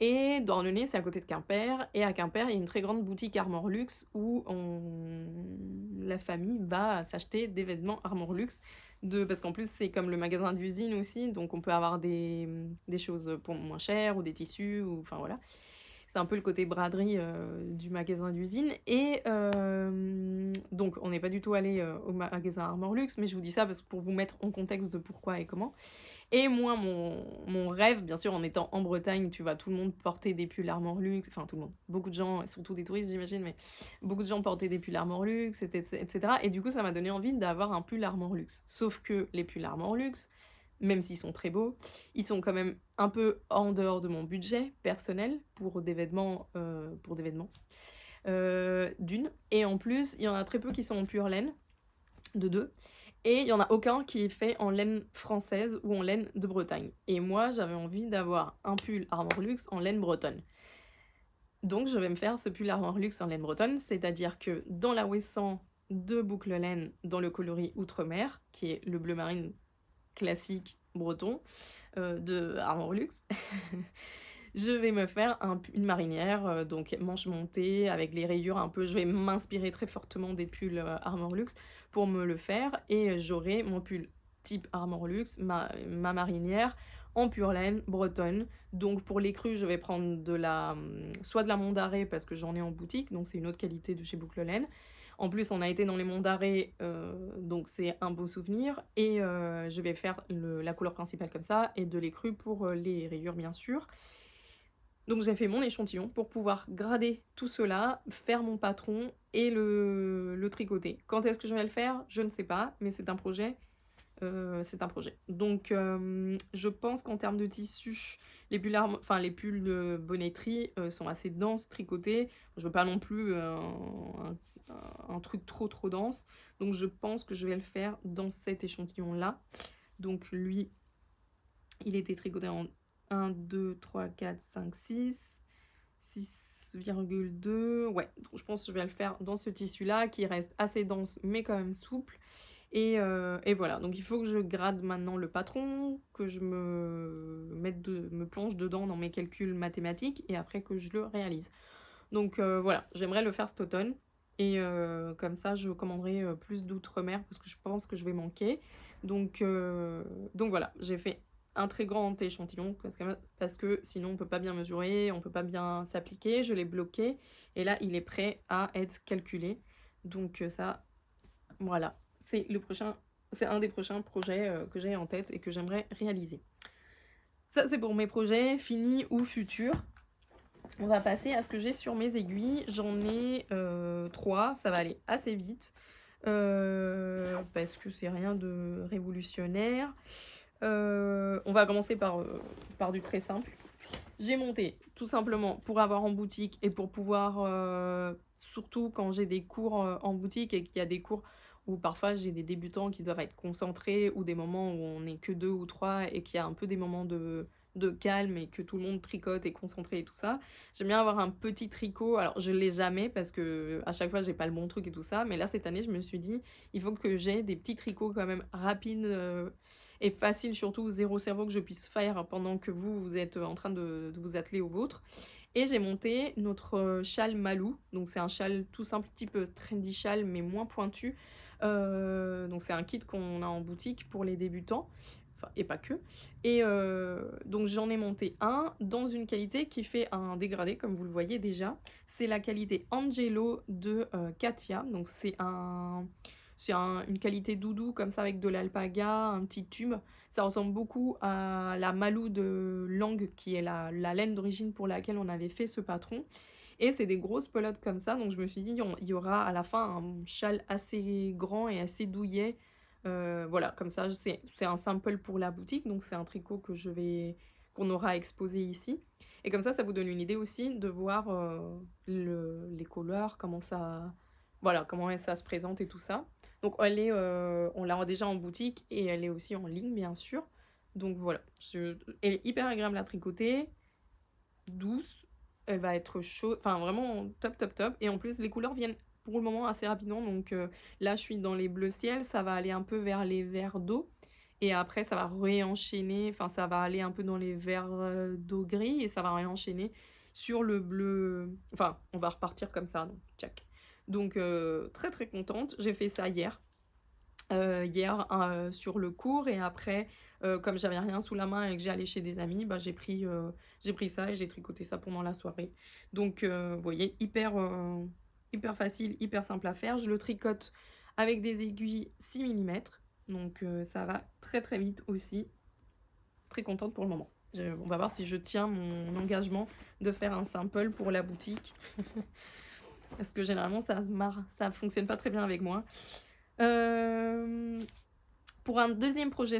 Et Douarnenez, c'est à côté de Quimper. Et à Quimper, il y a une très grande boutique Armor Luxe où la famille va s'acheter des vêtements Armor Luxe. Parce qu'en plus, c'est comme le magasin d'usine aussi. Donc, on peut avoir des choses pour moins cher ou des tissus. Enfin, voilà. C'est un peu le côté braderie du magasin d'usine. Et donc, on n'est pas du tout allé au magasin Armor Luxe. Mais je vous dis ça parce que pour vous mettre en contexte de pourquoi et comment. Et moi, mon rêve, bien sûr, en étant en Bretagne, tu vois, tout le monde portait des pulls Armor Luxe, enfin tout le monde, beaucoup de gens, surtout des touristes j'imagine, mais beaucoup de gens portaient des pulls Armor Luxe, etc. Et du coup, ça m'a donné envie d'avoir un pull Armor Luxe. Sauf que les pulls Armor Luxe, même s'ils sont très beaux, ils sont quand même un peu en dehors de mon budget personnel pour des vêtements, d'une. Et en plus, il y en a très peu qui sont en pure laine, de deux. Et il n'y en a aucun qui est fait en laine française ou en laine de Bretagne. Et moi, j'avais envie d'avoir un pull Armor Luxe en laine bretonne. Donc, je vais me faire ce pull Armor Luxe en laine bretonne, c'est-à-dire que dans la Wesson de boucle laine, dans le coloris Outre-mer, qui est le bleu marine classique breton de Armor Luxe, je vais me faire une marinière, donc manche montée, avec les rayures un peu. Je vais m'inspirer très fortement des pulls Armor Luxe pour me le faire. Et j'aurai mon pull type Armor Luxe, ma marinière, en pure laine, bretonne. Donc pour les crus, je vais prendre soit de la Monts d'Arrée, parce que j'en ai en boutique, donc c'est une autre qualité de chez Boucle Laine. En plus, on a été dans les Monts d'Arrée, donc c'est un beau souvenir. Et je vais faire la couleur principale comme ça, et de l'écru pour les rayures, bien sûr. Donc j'ai fait mon échantillon pour pouvoir grader tout cela, faire mon patron et le tricoter. Quand est-ce que je vais le faire? Je ne sais pas, mais c'est un projet. Donc je pense qu'en termes de tissu, les pulls de bonneterie sont assez denses, tricotés. Je veux pas non plus un truc trop dense. Donc je pense que je vais le faire dans cet échantillon-là. Donc lui, il était tricoté en 1, 2, 3, 4, 5, 6, 6,2. Ouais, donc je pense que je vais le faire dans ce tissu-là qui reste assez dense mais quand même souple. Et voilà, donc il faut que je grade maintenant le patron, que je me plonge dedans dans mes calculs mathématiques et après que je le réalise. Donc voilà, j'aimerais le faire cet automne. Et comme ça, je commanderai plus d'outre-mer parce que je pense que je vais manquer. Donc voilà, j'ai fait un très grand échantillon parce que sinon on peut pas bien mesurer, on peut pas bien s'appliquer. Je l'ai bloqué et là il est prêt à être calculé. Donc ça, voilà, c'est un des prochains projets que j'ai en tête et que j'aimerais réaliser. Ça c'est pour mes projets finis ou futurs. On va passer à ce que j'ai sur mes aiguilles. J'en ai 3, ça va aller assez vite. parce que c'est rien de révolutionnaire. On va commencer par du très simple. J'ai monté tout simplement pour avoir en boutique et pour pouvoir, surtout quand j'ai des cours en boutique et qu'il y a des cours où parfois j'ai des débutants qui doivent être concentrés ou des moments où on n'est que deux ou trois et qu'il y a un peu des moments de calme et que tout le monde tricote et concentré et tout ça. J'aime bien avoir un petit tricot. Alors je l'ai jamais parce que à chaque fois j'ai pas le bon truc et tout ça. Mais là cette année je me suis dit il faut que j'ai des petits tricots quand même rapides. Et facile, surtout zéro cerveau, que je puisse faire pendant que vous êtes en train de vous atteler au vôtre. Et j'ai monté notre châle Malou, donc c'est un châle tout simple, type trendy châle, mais moins pointu. Donc c'est un kit qu'on a en boutique pour les débutants, enfin, et pas que. Et donc j'en ai monté un dans une qualité qui fait un dégradé, comme vous le voyez déjà. C'est la qualité Angelo de Katia, donc une qualité doudou comme ça avec de l'alpaga, un petit tube. Ça ressemble beaucoup à la Malou de Lang qui est la laine d'origine pour laquelle on avait fait ce patron. Et c'est des grosses pelotes comme ça, donc je me suis dit il y aura à la fin un châle assez grand et assez douillet. Voilà, comme ça c'est un sample pour la boutique, donc c'est un tricot qu'on aura exposé ici. Et comme ça vous donne une idée aussi de voir les couleurs, voilà, comment ça se présente et tout ça. Donc on l'a déjà en boutique et elle est aussi en ligne bien sûr. Donc voilà, elle est hyper agréable à tricoter, douce, elle va être chaude, enfin vraiment top top top. Et en plus les couleurs viennent pour le moment assez rapidement. Donc là je suis dans les bleus ciel, ça va aller un peu vers les verts d'eau. Et après ça va réenchaîner, enfin ça va aller un peu dans les verts d'eau gris et ça va réenchaîner sur le bleu. Enfin on va repartir comme ça, donc tchac. Donc très très contente, j'ai fait ça hier. Sur le cours et après comme j'avais rien sous la main et que j'ai allé chez des amis, bah, j'ai pris ça et j'ai tricoté ça pendant la soirée. Donc vous voyez, hyper facile, hyper simple à faire. Je le tricote avec des aiguilles 6 mm, donc ça va très très vite aussi. Très contente pour le moment. On va voir si je tiens mon engagement de faire un sample pour la boutique. Parce que généralement ça fonctionne pas très bien avec moi. Pour un deuxième projet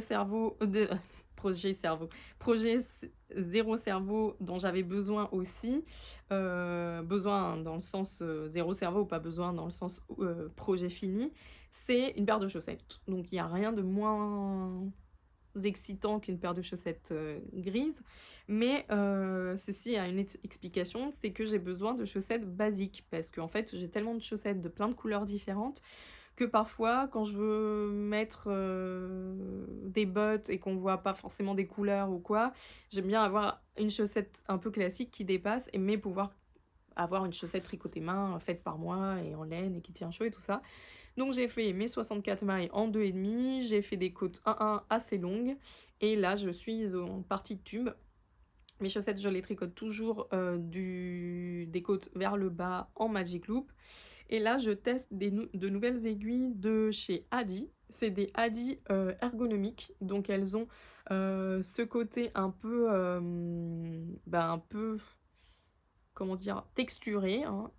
zéro cerveau dont j'avais besoin aussi, besoin dans le sens zéro cerveau, pas besoin dans le sens projet fini, c'est une paire de chaussettes. Donc il n'y a rien de moins excitant qu'une paire de chaussettes grises, mais ceci a une explication, c'est que j'ai besoin de chaussettes basiques, parce qu'en fait j'ai tellement de chaussettes de plein de couleurs différentes que parfois quand je veux mettre des bottes et qu'on voit pas forcément des couleurs ou quoi, j'aime bien avoir une chaussette un peu classique qui dépasse, mais pouvoir avoir une chaussette tricotée main faite par moi et en laine et qui tient chaud et tout ça. Donc j'ai fait mes 64 mailles en 2,5, j'ai fait des côtes 1-1 assez longues et là je suis en partie de tube. Mes chaussettes je les tricote toujours des côtes vers le bas en Magic Loop. Et là, je teste de nouvelles aiguilles de chez Adi. C'est des Adi ergonomiques. Donc, elles ont ce côté un peu, comment dire, texturé. Hein.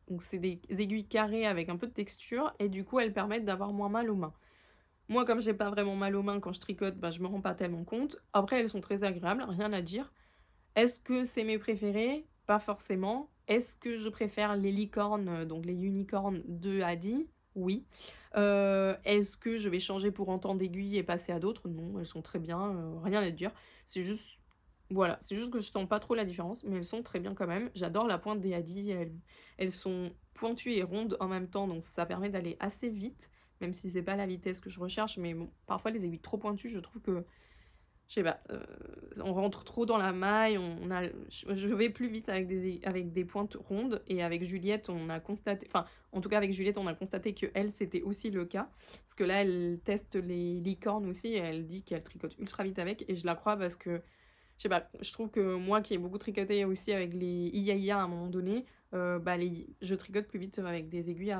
Donc, c'est des aiguilles carrées avec un peu de texture. Et du coup, elles permettent d'avoir moins mal aux mains. Moi, comme j'ai pas vraiment mal aux mains quand je tricote, je me rends pas tellement compte. Après, elles sont très agréables, rien à dire. Est-ce que c'est mes préférés? Pas forcément. Est-ce que je préfère les licornes, donc les unicornes de Adi? Oui. Est-ce que je vais changer pour un temps d'aiguille et passer à d'autres? Non, elles sont très bien, rien à dire. C'est juste, voilà, c'est juste que je sens pas trop la différence, mais elles sont très bien quand même. J'adore la pointe des Adi, elles sont pointues et rondes en même temps, donc ça permet d'aller assez vite, même si c'est pas la vitesse que je recherche, mais bon, parfois les aiguilles trop pointues, je trouve que je sais pas, on rentre trop dans la maille, je vais plus vite avec des pointes rondes, et avec Juliette, on a constaté, enfin, en tout cas avec Juliette, on a constaté que elle, c'était aussi le cas, parce que là, elle teste les licornes aussi, et elle dit qu'elle tricote ultra vite avec, et je la crois parce que, je sais pas, je trouve que moi qui ai beaucoup tricoté aussi avec les Iya à un moment donné, je tricote plus vite avec des aiguilles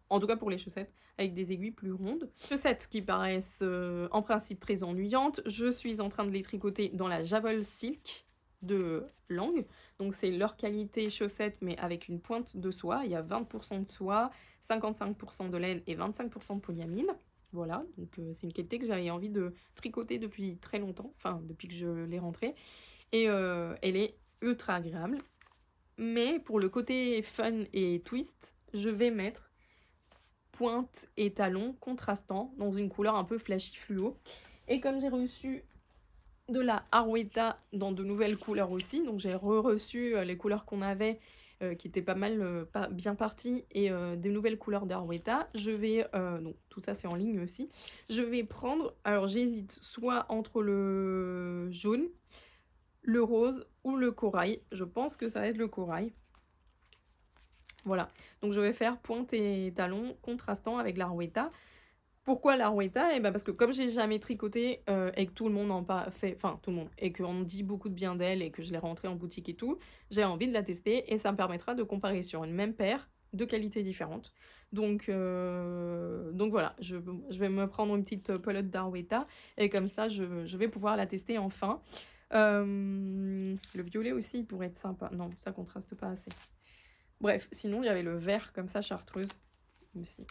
en tout cas pour les chaussettes, avec des aiguilles plus rondes. Chaussettes qui paraissent en principe très ennuyantes, je suis en train de les tricoter dans la Javol Silk de Lang. Donc c'est leur qualité chaussette mais avec une pointe de soie. Il y a 20% de soie, 55% de laine et 25% de polyamide. Voilà, donc c'est une qualité que j'avais envie de tricoter depuis très longtemps, enfin depuis que je l'ai rentrée. Et elle est ultra agréable. Mais pour le côté fun et twist, je vais mettre pointe et talons contrastants dans une couleur un peu flashy fluo. Et comme j'ai reçu de la Arweta dans de nouvelles couleurs aussi, donc j'ai reçu les couleurs qu'on avait qui étaient pas mal bien parties et des nouvelles couleurs d'Arweta, je vais, donc tout ça c'est en ligne aussi, je vais prendre, alors j'hésite soit entre le jaune, le rose ou le corail, je pense que ça va être le corail. Voilà, donc je vais faire pointe et talons contrastants avec l'Arweta. Pourquoi l'Arweta? Eh ben parce que comme j'ai jamais tricoté et que tout le monde en fait, enfin tout le monde, et qu'on me dit beaucoup de bien d'elle et que je l'ai rentrée en boutique et tout, j'ai envie de la tester et ça me permettra de comparer sur une même paire de qualités différentes. Donc voilà, je vais me prendre une petite pelote d'Arweta et comme ça je vais pouvoir la tester enfin. Le violet aussi il pourrait être sympa. Non, ça contraste pas assez. Bref, sinon il y avait le vert comme ça chartreuse aussi.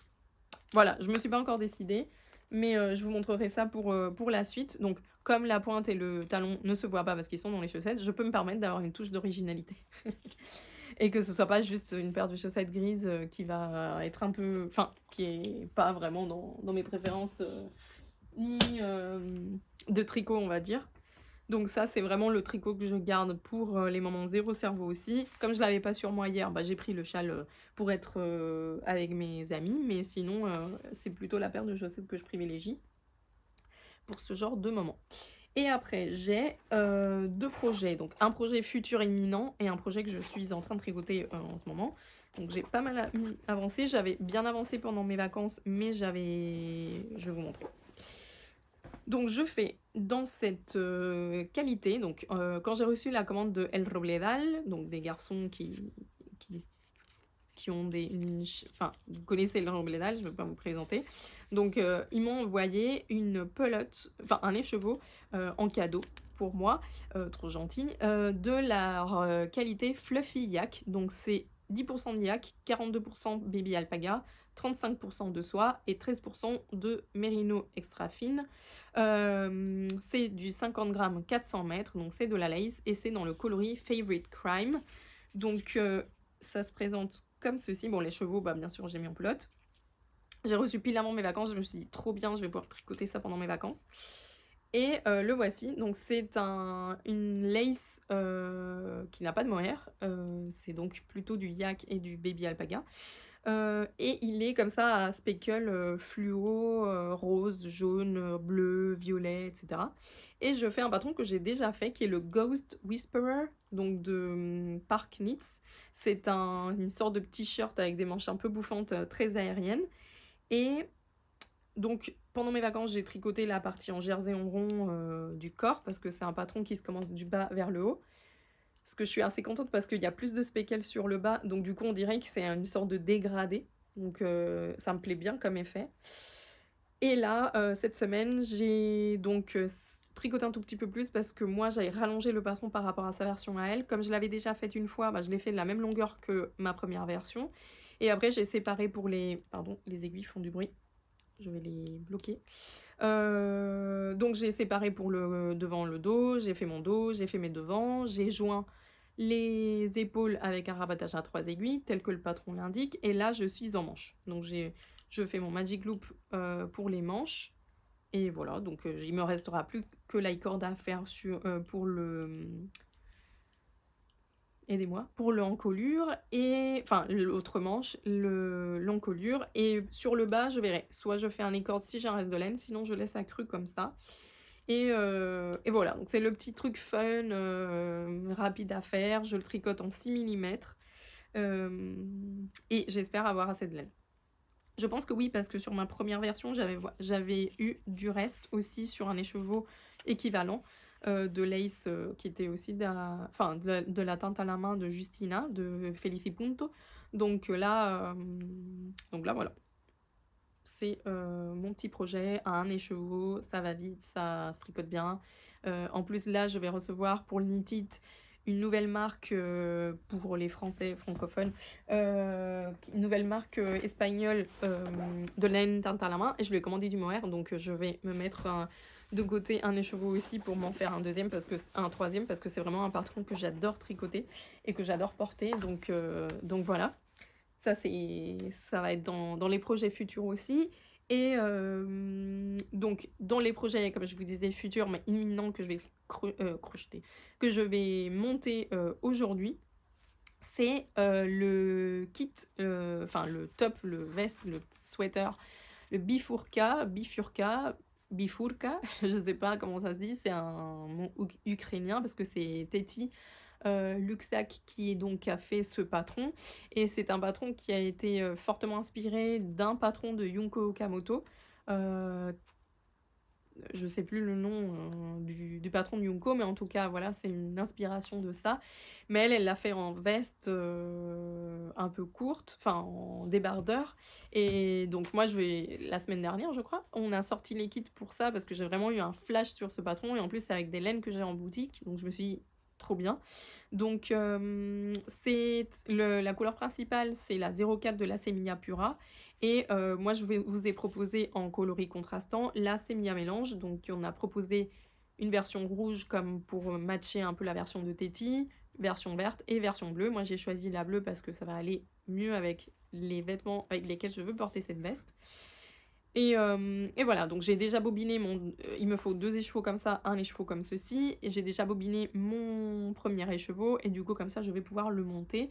Voilà, je me suis pas encore décidée, mais je vous montrerai ça pour la suite. Donc, comme la pointe et le talon ne se voient pas parce qu'ils sont dans les chaussettes, je peux me permettre d'avoir une touche d'originalité. Et que ce soit pas juste une paire de chaussettes grises qui va être un peu... Enfin, qui est pas vraiment dans mes préférences ni de tricot, on va dire. Donc ça, c'est vraiment le tricot que je garde pour les moments zéro cerveau aussi. Comme je l'avais pas sur moi hier, bah, j'ai pris le châle pour être avec mes amis. Mais sinon, c'est plutôt la paire de chaussettes que je privilégie pour ce genre de moment. Et après, j'ai deux projets. Donc un projet futur imminent et un projet que je suis en train de tricoter en ce moment. Donc j'ai pas mal avancé. J'avais bien avancé pendant mes vacances, mais je vais vous montrer. Donc je fais dans cette qualité, donc quand j'ai reçu la commande de El Robledal, donc des garçons qui ont enfin, vous connaissez El Robledal, je ne vais pas vous présenter. Donc ils m'ont envoyé une pelote, enfin un écheveau en cadeau pour moi, trop gentil, de la qualité Fluffy Yak. Donc c'est 10% de yak, 42% baby alpaga, 35% de soie et 13% de mérino extra fine. C'est du 50 grammes 400 mètres, donc c'est de la lace et c'est dans le coloris Favorite Crime. Donc ça se présente comme ceci. Bon, les chevaux, bah, bien sûr, j'ai mis en pelote. J'ai reçu pile avant mes vacances, je me suis dit trop bien, je vais pouvoir tricoter ça pendant mes vacances. Et le voici, donc c'est une lace qui n'a pas de mohair, c'est donc plutôt du yak et du baby alpaga. Et il est comme ça à speckle fluo, rose, jaune, bleu, violet, etc. Et je fais un patron que j'ai déjà fait qui est le Ghost Whisperer, donc de Park Knits. C'est une sorte de t-shirt avec des manches un peu bouffantes, très aériennes. Et donc pendant mes vacances, j'ai tricoté la partie en jersey en rond du corps parce que c'est un patron qui se commence du bas vers le haut. Parce que je suis assez contente parce qu'il y a plus de speckle sur le bas, donc du coup on dirait que c'est une sorte de dégradé. Donc ça me plaît bien comme effet. Et là, cette semaine, j'ai donc tricoté un tout petit peu plus parce que moi j'avais rallongé le patron par rapport à sa version à elle. Comme je l'avais déjà fait une fois, bah, je l'ai fait de la même longueur que ma première version. Et après j'ai séparé pour les... Pardon, les aiguilles font du bruit. Je vais les bloquer. Donc j'ai séparé pour le devant le dos, j'ai fait mon dos, j'ai fait mes devants, j'ai joint les épaules avec un rabattage à 3 aiguilles, tel que le patron l'indique, et là je suis en manche. Donc je fais mon magic loop pour les manches, et voilà, donc il me restera plus que la corde à faire pour le... Aidez-moi, pour l'encolure, et enfin l'autre manche, l'encolure, et sur le bas je verrai, soit je fais un écorde si j'ai un reste de laine, sinon je laisse accru comme ça. Et voilà, donc c'est le petit truc fun, rapide à faire, je le tricote en 6 mm, et j'espère avoir assez de laine. Je pense que oui, parce que sur ma première version, j'avais eu du reste aussi sur un écheveau équivalent de lace qui était aussi de la teinte à la main de Justina, de Felici Punto. Donc là, voilà. C'est mon petit projet, un écheveau, ça va vite, ça se tricote bien. En plus, là, je vais recevoir pour le Knit It une nouvelle marque pour les Français francophones, une nouvelle marque espagnole de laine teinte à la main, et je lui ai commandé du mohair, donc je vais me mettre de côté un écheveau aussi pour m'en faire un troisième, parce que c'est vraiment un patron que j'adore tricoter et que j'adore porter, donc voilà. Ça va être dans les projets futurs aussi. Et donc, dans les projets, comme je vous disais, futurs, mais imminents, que je vais crocheter, que je vais monter aujourd'hui, c'est le kit, enfin le top, le veste, le sweater, le bifurka, je sais pas comment ça se dit, c'est un mot ukrainien parce que c'est Teti Luxac qui a fait ce patron, et c'est un patron qui a été fortement inspiré d'un patron de Junko Okamoto. Je sais plus le nom du patron de Junko, mais en tout cas voilà, c'est une inspiration de ça. Mais elle l'a fait en veste un peu courte, enfin en débardeur. Et donc moi la semaine dernière je crois, on a sorti les kits pour ça parce que j'ai vraiment eu un flash sur ce patron, et en plus c'est avec des laines que j'ai en boutique, donc je me suis dit trop bien. Donc la couleur principale, c'est la 04 de la Semilla Pura. Et moi, vous ai proposé en coloris contrastant la Semilla Mélange. Donc on a proposé une version rouge comme pour matcher un peu la version de Teti, version verte et version bleue. Moi, j'ai choisi la bleue parce que ça va aller mieux avec les vêtements avec lesquels je veux porter cette veste. Et voilà, donc j'ai déjà bobiné il me faut 2 écheveaux comme ça, un écheveau comme ceci, et j'ai déjà bobiné mon premier écheveau, et du coup comme ça je vais pouvoir le monter.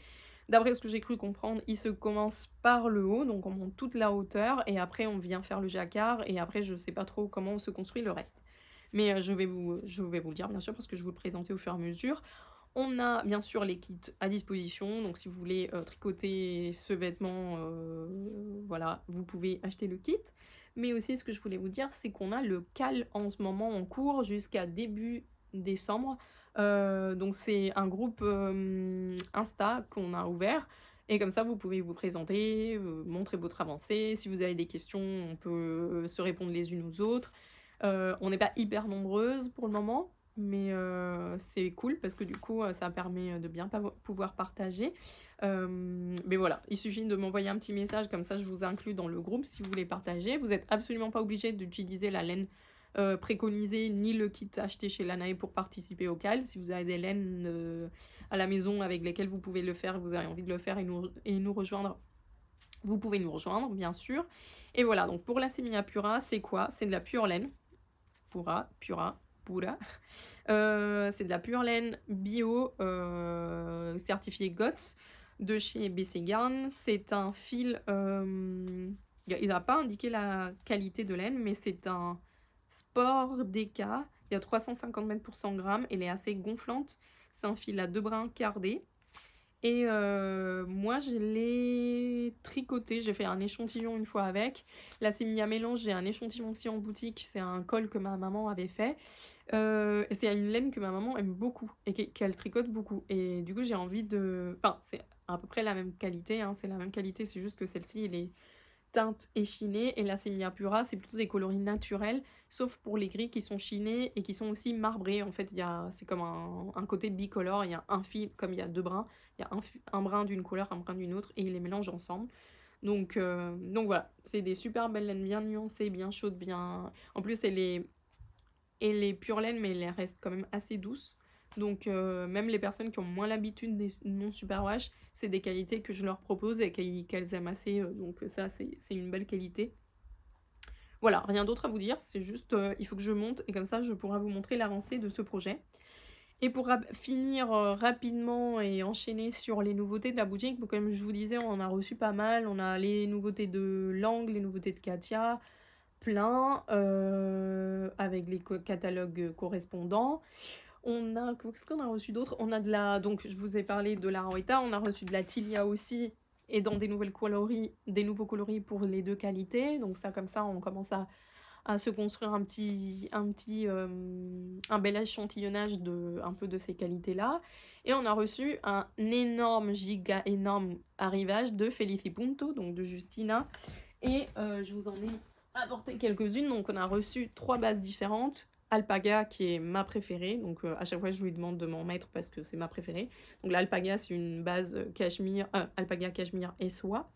D'après ce que j'ai cru comprendre, il se commence par le haut, donc on monte toute la hauteur, et après on vient faire le jacquard, et après je sais pas trop comment on se construit le reste. Mais je vais vous le dire bien sûr, parce que je vais vous le présenter au fur et à mesure. On a bien sûr les kits à disposition, donc si vous voulez tricoter ce vêtement, voilà, vous pouvez acheter le kit. Mais aussi, ce que je voulais vous dire, c'est qu'on a le CAL en ce moment en cours jusqu'à début décembre. Donc c'est un groupe Insta qu'on a ouvert. Et comme ça, vous pouvez vous présenter, montrer votre avancée. Si vous avez des questions, on peut se répondre les unes aux autres. On n'est pas hyper nombreuses pour le moment, mais c'est cool parce que du coup ça permet de bien pouvoir partager. Mais voilà, il suffit de m'envoyer un petit message, comme ça je vous inclus dans le groupe si vous voulez partager. Vous n'êtes absolument pas obligé d'utiliser la laine préconisée ni le kit acheté chez Lanae pour participer au CAL. Si vous avez des laines à la maison avec lesquelles vous pouvez le faire, vous avez envie de le faire et nous rejoindre, vous pouvez nous rejoindre bien sûr. Et voilà, donc pour la Semilla Pura, c'est quoi? C'est de la pure laine. Pura. C'est de la pure laine bio certifiée GOTS de chez BC Garn. C'est un fil, il n'a pas indiqué la qualité de laine, mais c'est un Sport DK. Il y a 350 mètres pour 100 grammes, elle est assez gonflante. C'est un fil à 2 brins cardés. Et moi, je l'ai tricoté, j'ai fait un échantillon une fois avec. La Semilla Mélange, j'ai un échantillon aussi en boutique, c'est un col que ma maman avait fait. Et c'est une laine que ma maman aime beaucoup et qu'elle tricote beaucoup. Et du coup, j'ai envie de... Enfin, c'est à peu près la même qualité, hein, c'est la même qualité, c'est juste que celle-ci, elle est teinte et chinée, et la Semilla Pura, c'est plutôt des coloris naturels, sauf pour les gris qui sont chinés et qui sont aussi marbrés. En fait, c'est comme un côté bicolore, il y a un fil, comme il y a 2 brins, il y a un brin d'une couleur, un brin d'une autre, et ils les mélangent ensemble. Donc voilà, c'est des super belles laines bien nuancées, bien chaudes, bien... En plus, elle est pure laine, mais elle reste quand même assez douce. Donc même les personnes qui ont moins l'habitude des non-superwash, c'est des qualités que je leur propose et qu'elles aiment assez. Donc ça, c'est une belle qualité. Voilà, rien d'autre à vous dire, c'est juste il faut que je monte, et comme ça je pourrai vous montrer l'avancée de ce projet. Et pour finir rapidement et enchaîner sur les nouveautés de la boutique, comme je vous disais, on en a reçu pas mal. On a les nouveautés de Lang, les nouveautés de Katia, plein, avec les catalogues correspondants. Qu'est-ce qu'on a reçu d'autre? On a donc je vous ai parlé de la Rowetta, on a reçu de la Tilia aussi, et dans des nouveaux coloris pour les 2 qualités. Donc ça, comme ça, on commence à se construire un bel échantillonnage un peu de ces qualités-là. Et on a reçu un énorme, giga énorme arrivage de Punto, donc de Justina. Et je vous en ai apporté quelques-unes. Donc on a reçu 3 bases différentes. Alpaga qui est ma préférée, donc à chaque fois je lui demande de m'en mettre parce que c'est ma préférée. Donc l'Alpaga c'est une base cachemire, Alpaga, cachemire et soie.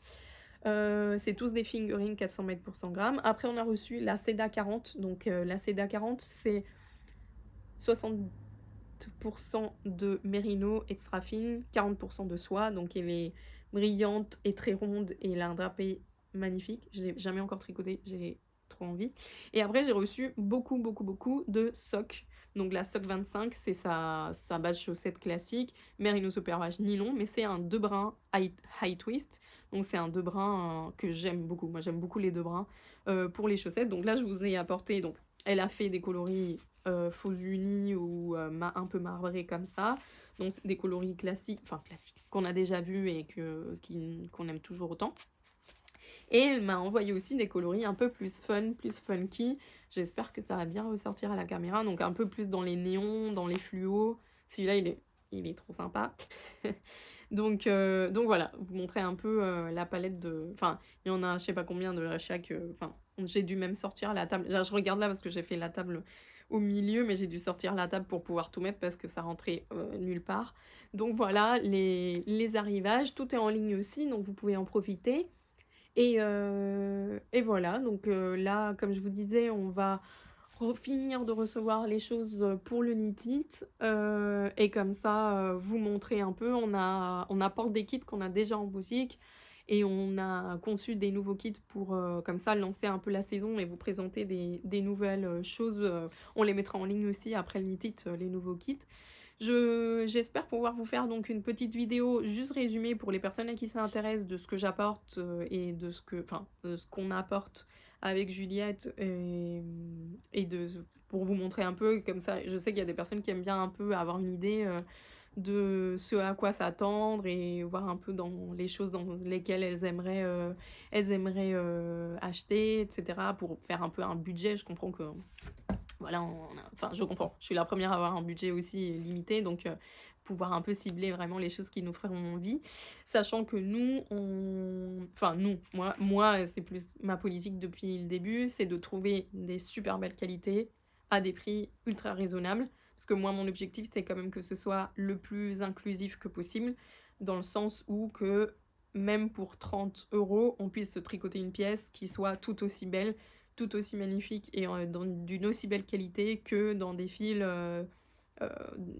C'est tous des fingering 400 mètres pour 100 grammes. Après on a reçu la Seda 40, donc la Seda 40 c'est 60% de mérino extra fine, 40% de soie, donc elle est brillante et très ronde et elle a un drapé magnifique. Je l'ai jamais encore tricoté, j'ai trop envie. Et après j'ai reçu beaucoup de socks. Donc la sock 25 c'est sa base chaussette classique, Merino Superwash nylon, mais c'est un 2 brins high twist. Donc c'est un 2 brins que j'aime beaucoup. Moi j'aime beaucoup les 2 brins pour les chaussettes. Donc là je vous ai apporté, donc elle a fait des coloris faux unis ou un peu marbrés comme ça. Donc des coloris classiques, qu'on a déjà vus et qu'on aime toujours autant. Et elle m'a envoyé aussi des coloris un peu plus fun, plus funky. J'espère que ça va bien ressortir à la caméra. Donc un peu plus dans les néons, dans les fluos. Celui-là, il est trop sympa. donc voilà, vous montrer un peu la palette de... Enfin, il y en a je sais pas combien de chaque... Enfin, j'ai dû même sortir la table. Là, je regarde là parce que j'ai fait la table au milieu, mais j'ai dû sortir la table pour pouvoir tout mettre parce que ça rentrait nulle part. Donc voilà, les arrivages. Tout est en ligne aussi, donc vous pouvez en profiter. Et voilà, donc là, comme je vous disais, on va finir de recevoir les choses pour le Knit It, et comme ça, vous montrer un peu. On apporte des kits qu'on a déjà en boutique, et on a conçu des nouveaux kits pour, comme ça, lancer un peu la saison et vous présenter des nouvelles choses. On les mettra en ligne aussi après le Knit It, les nouveaux kits. J'espère pouvoir vous faire donc une petite vidéo juste résumée pour les personnes à qui ça intéresse de ce que j'apporte et de ce qu'on apporte avec Juliette pour vous montrer un peu comme ça. Je sais qu'il y a des personnes qui aiment bien un peu avoir une idée de ce à quoi s'attendre et voir un peu dans les choses dans lesquelles elles aimeraient acheter, etc. pour faire un peu un budget. Je comprends que voilà, enfin je comprends, je suis la première à avoir un budget aussi limité, donc pouvoir un peu cibler vraiment les choses qui nous feront envie, sachant que moi c'est plus ma politique depuis le début, c'est de trouver des super belles qualités à des prix ultra raisonnables, parce que moi mon objectif c'est quand même que ce soit le plus inclusif que possible, dans le sens où que même pour 30 € on puisse se tricoter une pièce qui soit tout aussi belle, tout aussi magnifique et d'une aussi belle qualité que dans des fils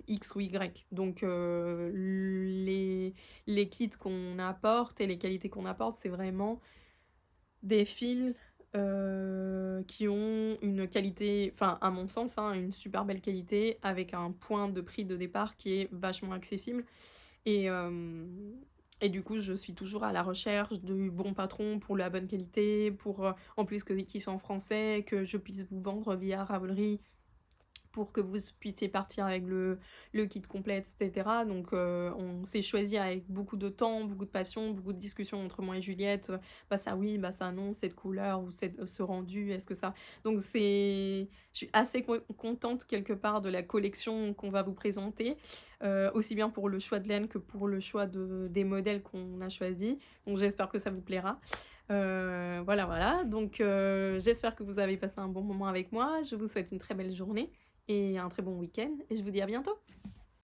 X ou Y. Donc les kits qu'on apporte et les qualités qu'on apporte, c'est vraiment des fils qui ont une qualité, enfin à mon sens, hein, une super belle qualité avec un point de prix de départ qui est vachement accessible. Et du coup, je suis toujours à la recherche du bon patron pour la bonne qualité, pour en plus qu'il soit en français, que je puisse vous vendre via Ravelry pour que vous puissiez partir avec le kit complet, etc. Donc on s'est choisi avec beaucoup de temps, beaucoup de passion, beaucoup de discussions entre moi et Juliette. Bah ça oui, bah ça non, cette couleur ou ce rendu, est-ce que ça... Donc je suis assez contente quelque part de la collection qu'on va vous présenter, aussi bien pour le choix de laine que pour le choix des modèles qu'on a choisis. Donc j'espère que ça vous plaira. Voilà. Donc j'espère que vous avez passé un bon moment avec moi. Je vous souhaite une très belle journée et un très bon week-end et je vous dis à bientôt.